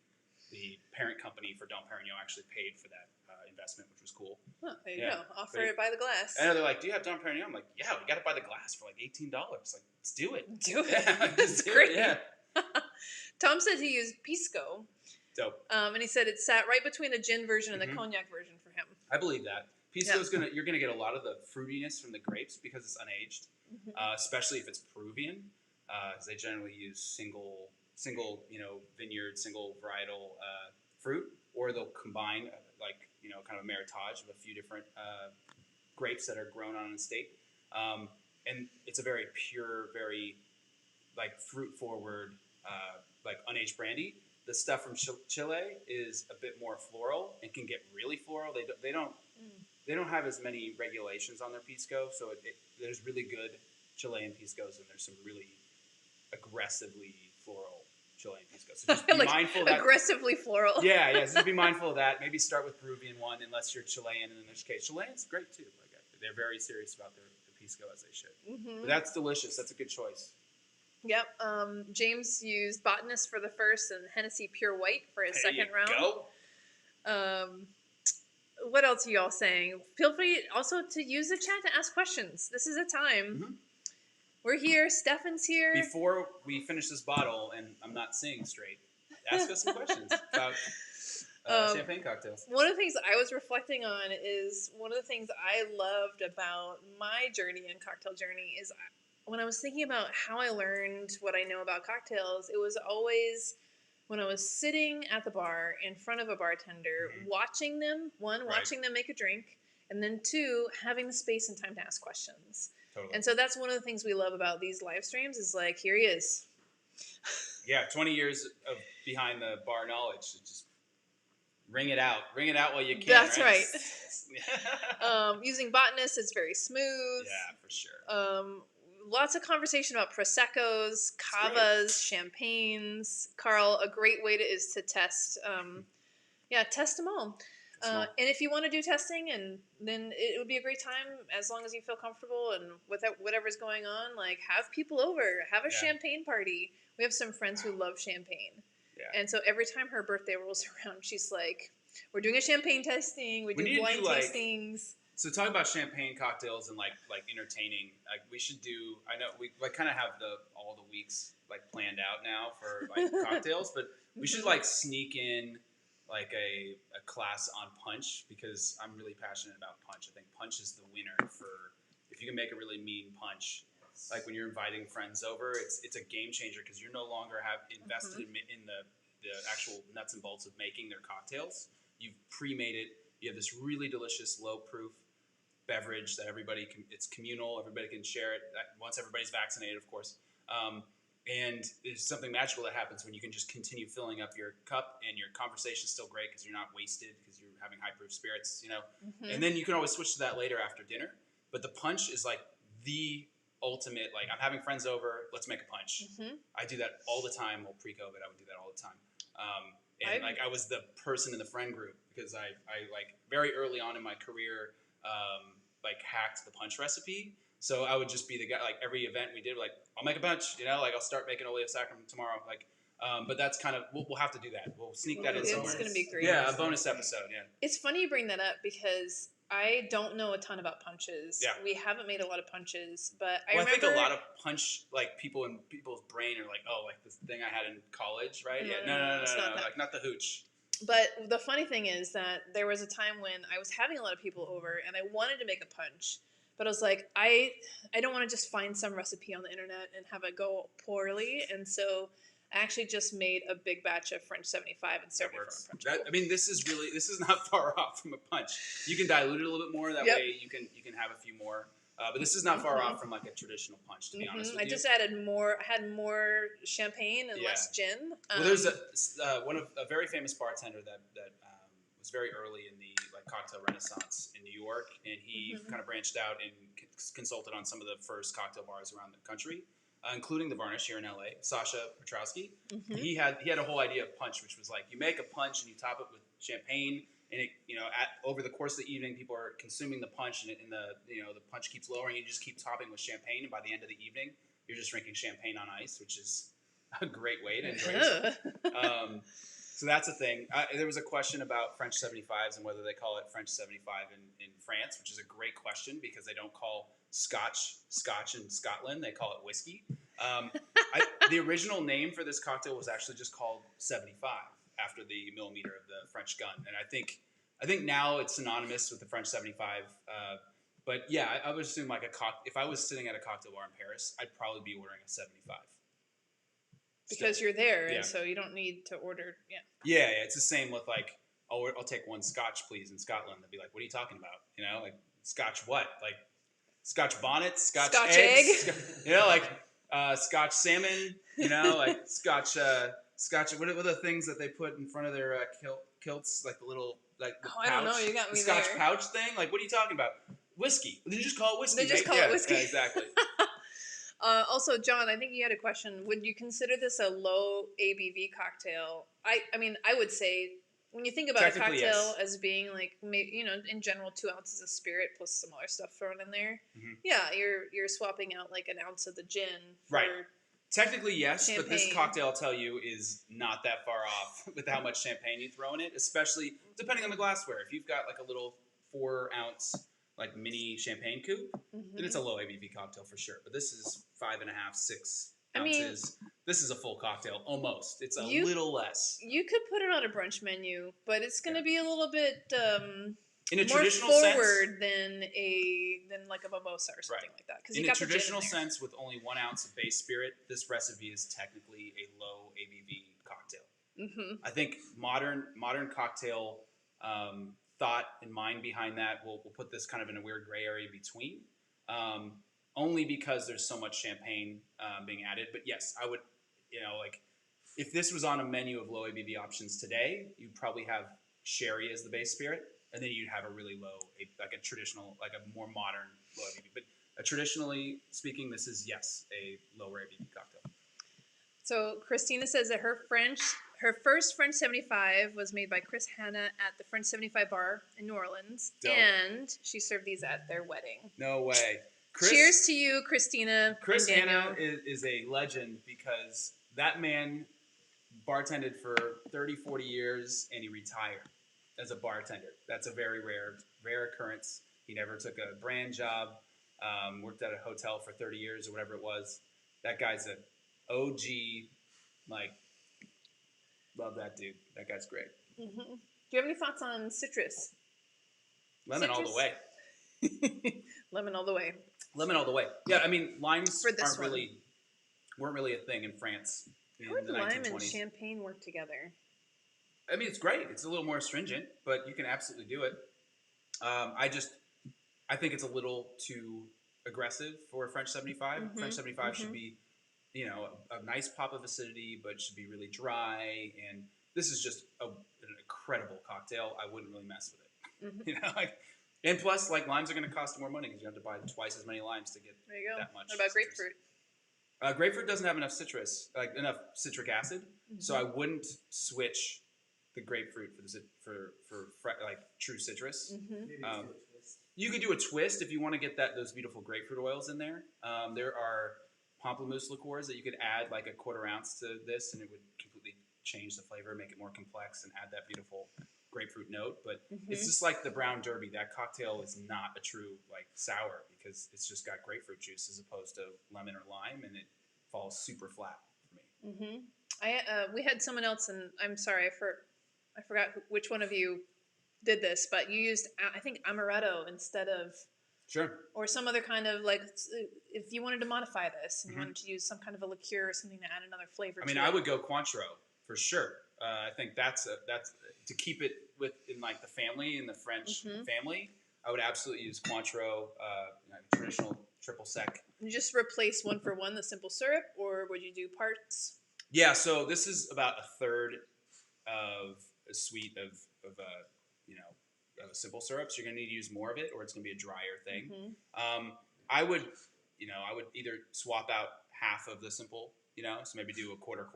the parent company for Dom Perignon actually paid for that investment, which was cool. Oh, there you go. Offer it by the glass. And they're like, "Do you have Dom Perignon?" I'm like, "Yeah, we got it by the glass for like $18." Like, let's do it. Do it. Yeah, that's great. Yeah. Tom said he used Pisco. Dope. And he said it sat right between the gin version and the cognac version for him. I believe that. Pisco's you're gonna get a lot of the fruitiness from the grapes because it's unaged, especially if it's Peruvian, because they generally use single vineyard, single varietal fruit, or they'll combine kind of a meritage of a few different grapes that are grown on an estate, and it's a very pure, very fruit forward, unaged brandy. The stuff from Chile is a bit more floral and can get really floral. They don't have as many regulations on their Pisco, so there's really good Chilean Piscos, and there's some really aggressively floral Chilean Pisco. So just be mindful of that. Aggressively floral. Yeah. So just be mindful of that. Maybe start with Peruvian one, unless you're Chilean. And in this case, Chilean's great too. They're very serious about their Pisco, as they should. But that's delicious. That's a good choice. Yep. James used Botanist for the first and Hennessy Pure White for his second round. Go. What else are y'all saying? Feel free also to use the chat to ask questions. This is a time. We're here. Stefan's here. Before we finish this bottle, and I'm not seeing straight, ask us some questions about champagne cocktails. One of the things I was reflecting on is one of the things I loved about my journey and cocktail journey is when I was thinking about how I learned what I know about cocktails, it was always when I was sitting at the bar in front of a bartender, watching them, watching them make a drink, and then two, having the space and time to ask questions. Totally. And so that's one of the things we love about these live streams is here he is. Yeah, 20 years of behind the bar knowledge. So just ring it out while you can. That's right. Using Botanist, it's very smooth. Yeah, for sure. Lots of conversation about Proseccos, Cavas, champagnes. Carl, a great way is to test. Test them all. And if you want to do testing, and then it would be a great time as long as you feel comfortable and with whatever's going on. Have people over, have a champagne party. We have some friends who love champagne, and so every time her birthday rolls around, she's like, "We're doing a champagne tasting. We do blind tastings." So talking about champagne cocktails and like entertaining, we should do. I know we kind of have all the weeks planned out now for cocktails, but we should sneak in a class on punch because I'm really passionate about punch. I think punch is the winner for if you can make a really mean punch. like when you're inviting friends over, it's a game changer because you're no longer invested in the actual nuts and bolts of making their cocktails. You've pre-made it. You have this really delicious, low-proof beverage that it's communal. Everybody can share it once everybody's vaccinated, of course. And there's something magical that happens when you can just continue filling up your cup and your conversation's still great because you're not wasted because you're having high-proof spirits, And then you can always switch to that later after dinner. But the punch is like the ultimate, like I'm having friends over, let's make a punch. I do that all the time. Well, pre-COVID, I would do that all the time. I was the person in the friend group because I like very early on in my career, like hacked the punch recipe. So I would just be the guy, like every event we did, like I'll make a punch, like I'll start making Oleo Sacrum tomorrow. Like, but that's kind of, we'll have to do that. We'll sneak that in somewhere. It's going to be great. Yeah, a bonus episode, yeah. It's funny you bring that up because I don't know a ton about punches. Yeah. We haven't made a lot of punches, but I think a lot of punch, like people in people's brain are like, oh, like this thing I had in college, right? No, like not the hooch. But the funny thing is that there was a time when I was having a lot of people over and I wanted to make a punch, but I was like, I don't want to just find some recipe on the internet and have it go poorly, and so I actually just made a big batch of French 75 and served it from a punch bowl. This is not far off from a punch. You can dilute it a little bit more. That way you can have a few more. But this is not far off from like a traditional punch, to be honest with you. I just added more. I had more champagne and less gin. Well, there's a very famous bartender that was very early in the cocktail renaissance in New York, and he kind of branched out and consulted on some of the first cocktail bars around the country. Including the Varnish here in LA, Sasha Petrowski. He had a whole idea of punch, which was like you make a punch and you top it with champagne, and it over the course of the evening, people are consuming the punch, and the punch keeps lowering. You just keep topping with champagne, and by the end of the evening, you're just drinking champagne on ice, which is a great way to enjoy it. So that's a thing. There was a question about French 75s and whether they call it French 75 in France, which is a great question because they don't call Scotch in Scotland. They call it whiskey. The original name for this cocktail was actually just called 75 after the millimeter of the French gun. And I think now it's synonymous with the French 75. But yeah, I would assume if I was sitting at a cocktail bar in Paris, I'd probably be ordering a 75. Because you're there, and so you don't need to order. Yeah, it's the same with like, I'll take one Scotch, please, in Scotland. They'll be like, what are you talking about? Like Scotch what? Like Scotch bonnet, Scotch eggs, Scotch salmon, like Scotch. What are the things that they put in front of their kilts, like the little pouch? I don't know. You got me the Scotch there. pouch thing. Like, what are you talking about? Whiskey. They just call it whiskey. They just call it whiskey. Yeah, exactly. Also, John, I think you had a question. Would you consider this a low ABV cocktail? I mean, I would say when you think about a cocktail as being like, in general, 2 ounces of spirit plus some other stuff thrown in there. Yeah, you're swapping out like an ounce of the gin for Technically, yes, champagne. But this cocktail, I'll tell you, is not that far off with how much champagne you throw in it, especially depending on the glassware. If you've got like a little 4-ounce like mini champagne coupe, then it's a low ABV cocktail for sure. But this is 5.5, 6 ounces. This is a full cocktail almost. It's a little less. You could put it on a brunch menu, but it's going to be a little bit in a more traditional forward than like a mimosa or something like that. In a traditional sense, with only 1 ounce of base spirit, this recipe is technically a low ABV cocktail. I think modern cocktail thought and mind behind that will put this kind of in a weird gray area between, only because there's so much champagne being added. But yes, I would, if this was on a menu of low ABV options today, you'd probably have sherry as the base spirit, and then you'd have a really low, like a traditional, like a more modern low ABV. But traditionally speaking, this is, yes, a lower ABV cocktail. So Christina says that her first French 75 was made by Chris Hanna at the French 75 bar in New Orleans. Dope. And she served these at their wedding. No way. Cheers to you, Christina. Chris Hanna is a legend because that man bartended for 30, 40 years and he retired as a bartender. That's a very rare occurrence. He never took a brand job, worked at a hotel for 30 years or whatever it was. That guy's an OG, love that dude. That guy's great. Do you have any thoughts on citrus? Lemon all the way. Lemon all the way. Lemon all the way. Yeah, I mean, limes weren't really a thing in France in How would the 1920s. lime and champagne work together? I mean, it's great. It's a little more astringent, but you can absolutely do it. I think it's a little too aggressive for French 75. Mm-hmm, French 75 should be, a nice pop of acidity, but it should be really dry. And this is just an incredible cocktail. I wouldn't really mess with it. Mm-hmm. And plus, limes are going to cost more money because you have to buy twice as many limes to get that much. What about citrus. grapefruit? Grapefruit doesn't have enough enough citric acid, so I wouldn't switch the grapefruit for true citrus. Mm-hmm. You could do a twist if you want to get those beautiful grapefruit oils in there. There are pamplemousse liqueurs that you could add like a quarter ounce to this, and it would completely change the flavor, make it more complex, and add that beautiful grapefruit note. But it's just like the brown derby. That cocktail is not a true sour because it's just got grapefruit juice as opposed to lemon or lime, and it falls super flat for me. Mm-hmm. We had someone else, and I'm sorry, I forgot which one of you did this, but you used, I think, amaretto instead of, sure, or some other kind of if you wanted to modify this and you wanted to use some kind of a liqueur or something to add another flavor. I would go Cointreau for sure. I think that's to keep it in the family, in the French family. I would absolutely use Cointreau, traditional triple sec. You just replace one for one the simple syrup, or would you do parts? Yeah, so this is about a third of a suite of simple syrup. So you're gonna need to use more of it, or it's gonna be a drier thing. I would either swap out half of the simple, so maybe do a quarter,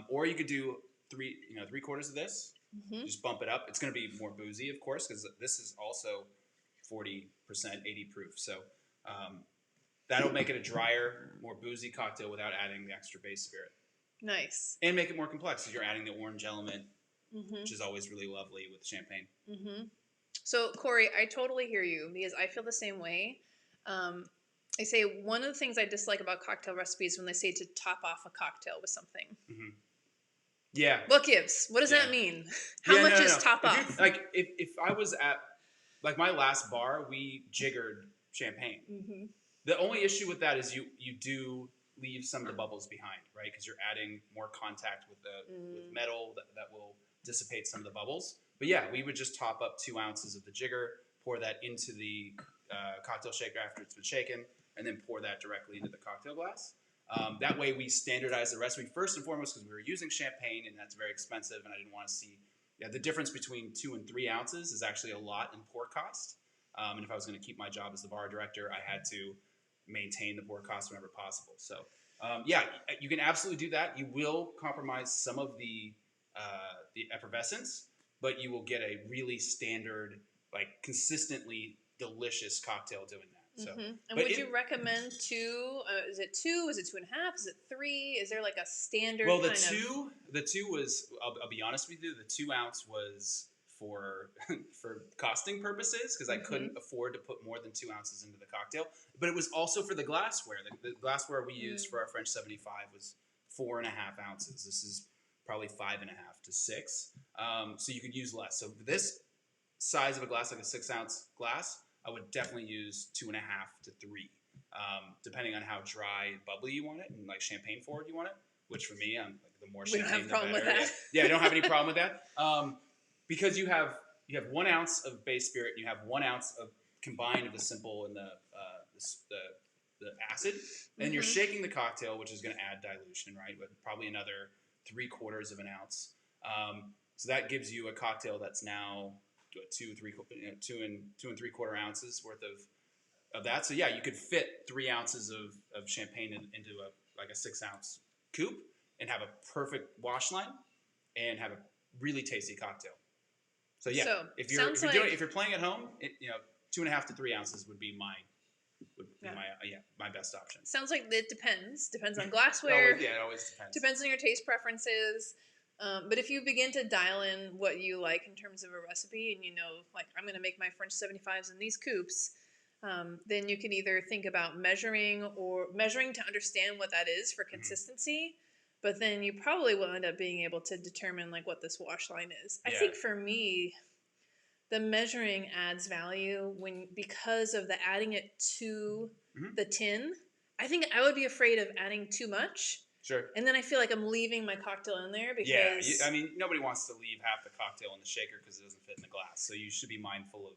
or you could do three quarters of this. Just bump it up. It's gonna be more boozy, of course, because this is also 40%, 80 proof. So that'll make it a drier, more boozy cocktail without adding the extra base spirit. Nice. And make it more complex because you're adding the orange element, which is always really lovely with champagne. So, Corey, I totally hear you because I feel the same way. I say one of the things I dislike about cocktail recipes when they say to top off a cocktail with something. Yeah. What gives? What does that mean? How much is top off? If I was at my last bar, we jiggered champagne. The only issue with that is you do leave some of the bubbles behind, right? Because you're adding more contact with with metal that will dissipate some of the bubbles. But yeah, we would just top up 2 ounces of the jigger, pour that into the cocktail shaker after it's been shaken, and then pour that directly into the cocktail glass. That way we standardize the recipe first and foremost because we were using champagne and that's very expensive, and I didn't want to see the difference between 2 and 3 ounces is actually a lot in pour cost. And if I was going to keep my job as the bar director, I had to maintain the pour cost whenever possible. So you can absolutely do that. You will compromise some of the effervescence, but you will get a really standard, consistently delicious cocktail doing that. So, and would you recommend 2? Is it 2? Is it 2.5? Is it 3? Is there a standard? Well, the two was. I'll be honest with you. The 2 ounce was for costing purposes because I couldn't afford to put more than 2 ounces into the cocktail. But it was also for the glassware. The glassware we used for our French 75 was 4.5 ounces. This is probably 5.5 to 6. So you could use less. So for this size of a glass, like a 6 ounce glass, I would definitely use 2.5 to 3, depending on how dry and bubbly you want it, and champagne forward you want it. Which for me, I'm the more champagne, we don't have a problem the better. with that. Yeah, I don't have any problem with that. Because you have 1 ounce of base spirit, and you have 1 ounce of combined of the simple and the acid, and you're shaking the cocktail, which is going to add dilution, right? But probably another 3/4 of an ounce. So that gives you a cocktail that's now 2 and 3/4 ounces worth of that. So yeah, you could fit 3 ounces of champagne into a 6 ounce coupe and have a perfect wash line and have a really tasty cocktail. So yeah, if you're playing at home, 2.5 to 3 ounces would be my best option. Sounds like it depends on glassware. It always depends. Depends on your taste preferences. But if you begin to dial in what you like in terms of a recipe, and I'm going to make my French 75s in these coupes, then you can either think about measuring to understand what that is for consistency. But then you probably will end up being able to determine what this wash line is. I think for me, the measuring adds value because of the adding it to the tin. I think I would be afraid of adding too much. Sure. And then I feel like I'm leaving my cocktail in there because... I mean, nobody wants to leave half the cocktail in the shaker because it doesn't fit in the glass. So you should be mindful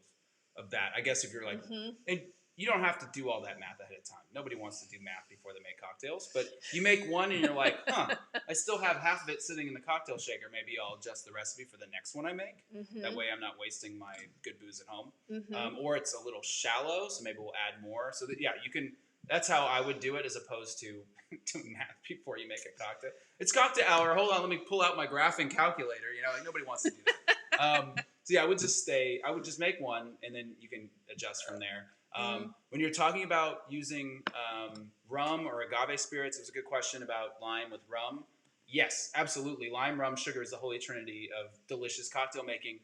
of that. I guess if you're like... And you don't have to do all that math ahead of time. Nobody wants to do math before they make cocktails. But you make one and you're like, I still have half of it sitting in the cocktail shaker. Maybe I'll adjust the recipe for the next one I make. That way I'm not wasting my good booze at home. Or it's a little shallow, so maybe we'll add more. So that, you can... That's how I would do it, as opposed to math before you make a cocktail. It's cocktail hour. Hold on, let me pull out my graphing calculator. Like nobody wants to do that. I would just make one, and then you can adjust from there. When you're talking about using rum or agave spirits, it was a good question about lime with rum. Yes, absolutely. Lime, rum, sugar is the holy trinity of delicious cocktail making.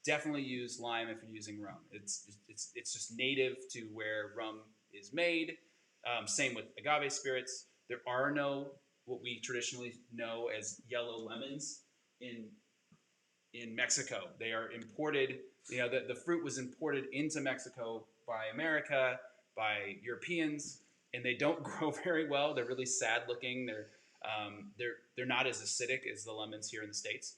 Definitely use lime if you're using rum. It's just native to where rum is made. Same with agave spirits. There are no what we traditionally know as yellow lemons in Mexico. They are imported. The fruit was imported into Mexico by America, by Europeans, and they don't grow very well. They're really sad looking. They're not as acidic as the lemons here in the States.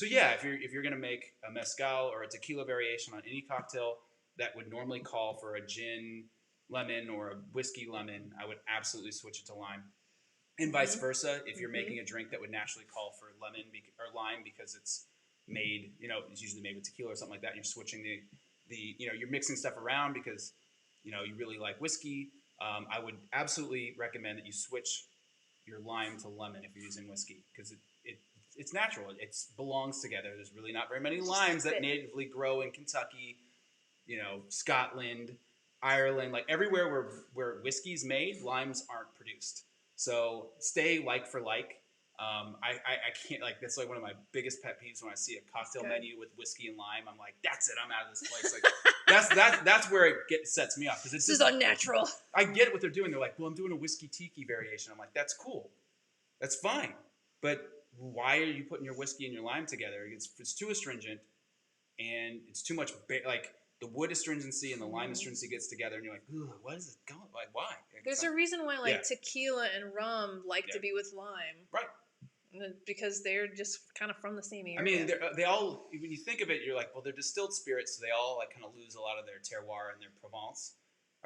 If you're gonna make a mezcal or a tequila variation on any cocktail that would normally call for a gin lemon or a whiskey lemon, I would absolutely switch it to lime. And vice versa, if you're making a drink that would naturally call for lemon or lime because it's made, it's usually made with tequila or something like that, and you're switching you're mixing stuff around because, you really like whiskey, I would absolutely recommend that you switch your lime to lemon if you're using whiskey, because it's natural. It belongs together. There's really not very many limes that natively grow in Kentucky, Scotland, Ireland, like everywhere where whiskey's made, limes aren't produced. So stay like for like. I can't, like, that's like one of my biggest pet peeves when I see a cocktail menu with whiskey and lime. I'm like, that's it, I'm out of this place. Like that's where it sets me off, because this is unnatural. I get what they're doing. They're like, well, I'm doing a whiskey tiki variation. I'm like, that's cool, that's fine, but why are you putting your whiskey and your lime together? It's too astringent, and it's too much. Like, the wood astringency and the lime astringency gets together, and you're like, ooh, what is it going? Like, why? There's a reason why tequila and rum like to be with lime, right? Because they're just kind of from the same area. I mean, they all, when you think of it, you're like, well, they're distilled spirits, so they all like kind of lose a lot of their terroir and their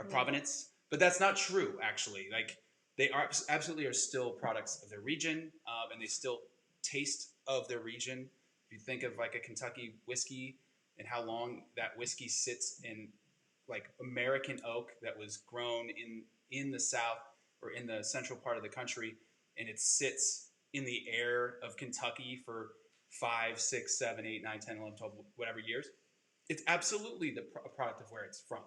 provenance. But that's not true, actually. Like, they are absolutely are still products of their region, and they still taste of their region. If you think of like a Kentucky whiskey and how long that whiskey sits in like American oak that was grown in the South or in the central part of the country, and it sits in the air of Kentucky for 5, 6, 7, 8, 9, 10, 11, 12, whatever years, it's absolutely a product of where it's from.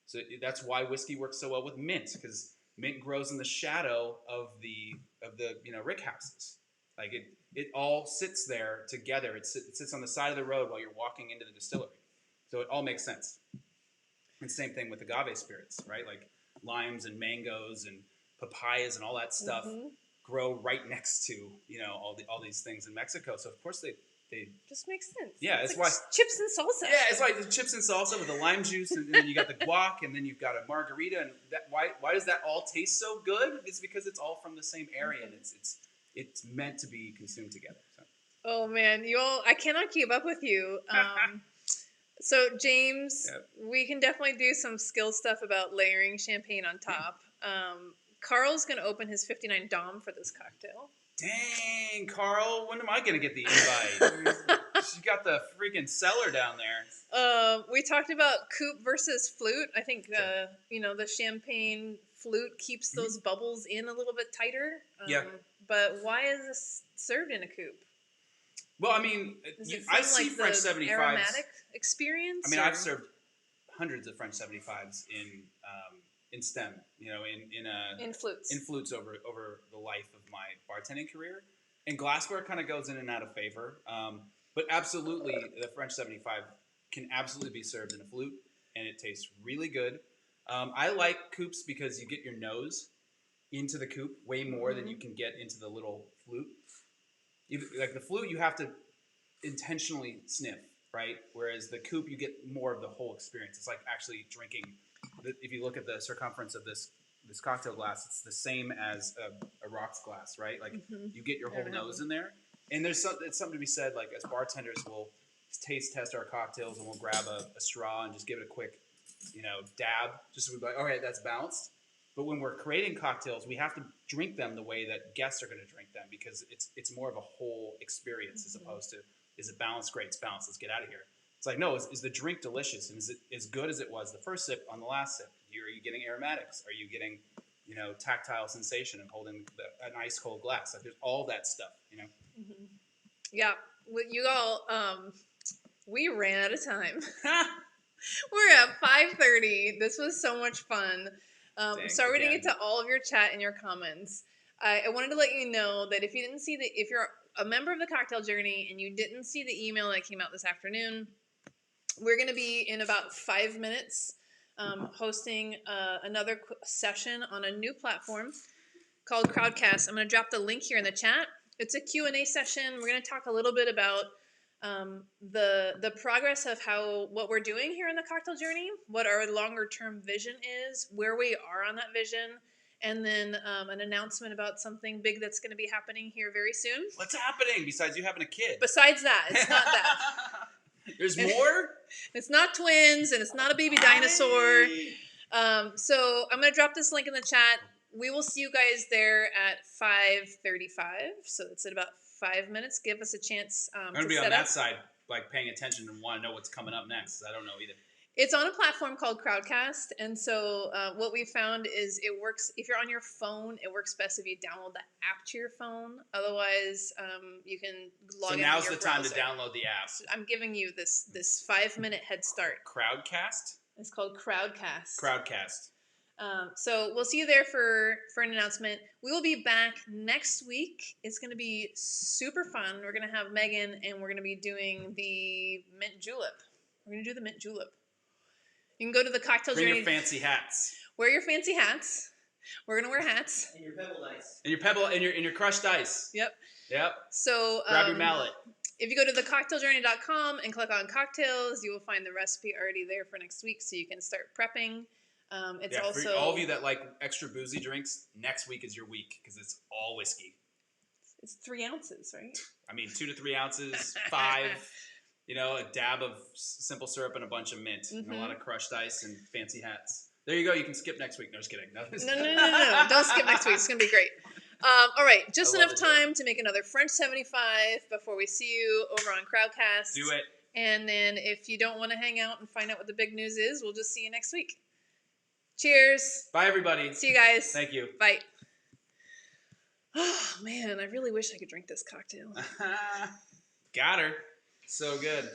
So that's why whiskey works so well with mint, because mint grows in the shadow of the rick houses. Like, it all sits there together. It sits on the side of the road while you're walking into the distillery. So it all makes sense. And same thing with agave spirits, right? Like limes and mangoes and papayas and all that stuff grow right next to, all these things in Mexico. So of course they just makes sense. Yeah, it's like why chips and salsa. Yeah, it's like the chips and salsa with the lime juice, and then you got the guac, and then you've got a margarita. And why does that all taste so good? It's because it's all from the same area, and it's meant to be consumed together. So. Oh man, I cannot keep up with you. So James, we can definitely do some skill stuff about layering champagne on top. Carl's going to open his 59 Dom for this cocktail. Dang, Carl, when am I going to get the invite? She got the freaking cellar down there. We talked about coupe versus flute. I think, the champagne flute keeps those bubbles in a little bit tighter. But why is this served in a coupe? Well, I mean, I see French 75s. Aromatic experience? I mean, I've served hundreds of French 75s in STEM, in flutes over the life of my bartending career. And glassware kind of goes in and out of favor. But absolutely, the French 75 can absolutely be served in a flute, and it tastes really good. I like coupes because you get your nose into the coupe way more than you can get into the little flute. Like the flute, you have to intentionally sniff right? Whereas the coupe, you get more of the whole experience. It's like actually drinking. If you look at the circumference of this cocktail glass, it's the same as a rocks glass, right? Like you get your whole nose in there. And it's something to be said, like as bartenders, we'll taste test our cocktails and we'll grab a straw and just give it a quick, dab, just so we're like, all right, that's balanced. But when we're creating cocktails, we have to drink them the way that guests are going to drink them because it's more of a whole experience as opposed to, is it balanced? Great, it's balanced. Let's get out of here. It's like, no, is the drink delicious? And is it as good as it was the first sip on the last sip? Are you getting aromatics? Are you getting, tactile sensation and holding an ice cold glass? Like there's all that stuff, Mm-hmm. Yeah. Well, you all, we ran out of time. We're at 5:30. This was so much fun. Sorry we didn't get to all of your chat and your comments. I wanted to let you know that if you're a member of the Cocktail Journey and you didn't see the email that came out this afternoon, we're going to be in about 5 minutes hosting another session on a new platform called Crowdcast. I'm going to drop the link here in the chat. It's a Q&A session. We're going to talk a little bit about the progress of what we're doing here in the Cocktail Journey, what our longer term vision is, where we are on that vision, and then an announcement about something big that's going to be happening here very soon. What's happening besides you having a kid? Besides that, it's not that. There's more? It's not twins, and it's not a baby dinosaur. So I'm going to drop this link in the chat. We will see you guys there at 5:35. So it's in about 5 minutes. Give us a chance I'm going to be on that side, like paying attention and want to know what's coming up next. I don't know either. It's on a platform called Crowdcast. And so what we found is it works. If you're on your phone, it works best if you download the app to your phone. Otherwise, you can log in. So now's the time to download the app. So I'm giving you this 5 minute head start. Crowdcast? It's called Crowdcast. Crowdcast. So we'll see you there for an announcement. We will be back next week. It's going to be super fun. We're going to have Megan, and we're going to be doing the mint julep. We're going to do the mint julep. You can go to the Cocktail Journey. Bring your fancy hats. Wear your fancy hats. We're going to wear hats. And your pebbled ice. And your crushed ice. Yep. Yep. So grab your mallet. If you go to thecocktailjOurney.com and click on cocktails, you will find the recipe already there for next week, so you can start prepping. It's also for all of you that like extra boozy drinks, next week is your week because it's all whiskey. It's 3 ounces, right? I mean, 2 to 3 ounces, 5. A dab of simple syrup and a bunch of mint, and a lot of crushed ice and fancy hats. There you go. You can skip next week. No, just kidding. No. Don't skip next week. It's gonna be great. All right, just enough time to make another French 75 before we see you over on Crowdcast. Do it. And then if you don't want to hang out and find out what the big news is, we'll just see you next week. Cheers. Bye, everybody. See you guys. Thank you. Bye. Oh, man, I really wish I could drink this cocktail. Got her. So good.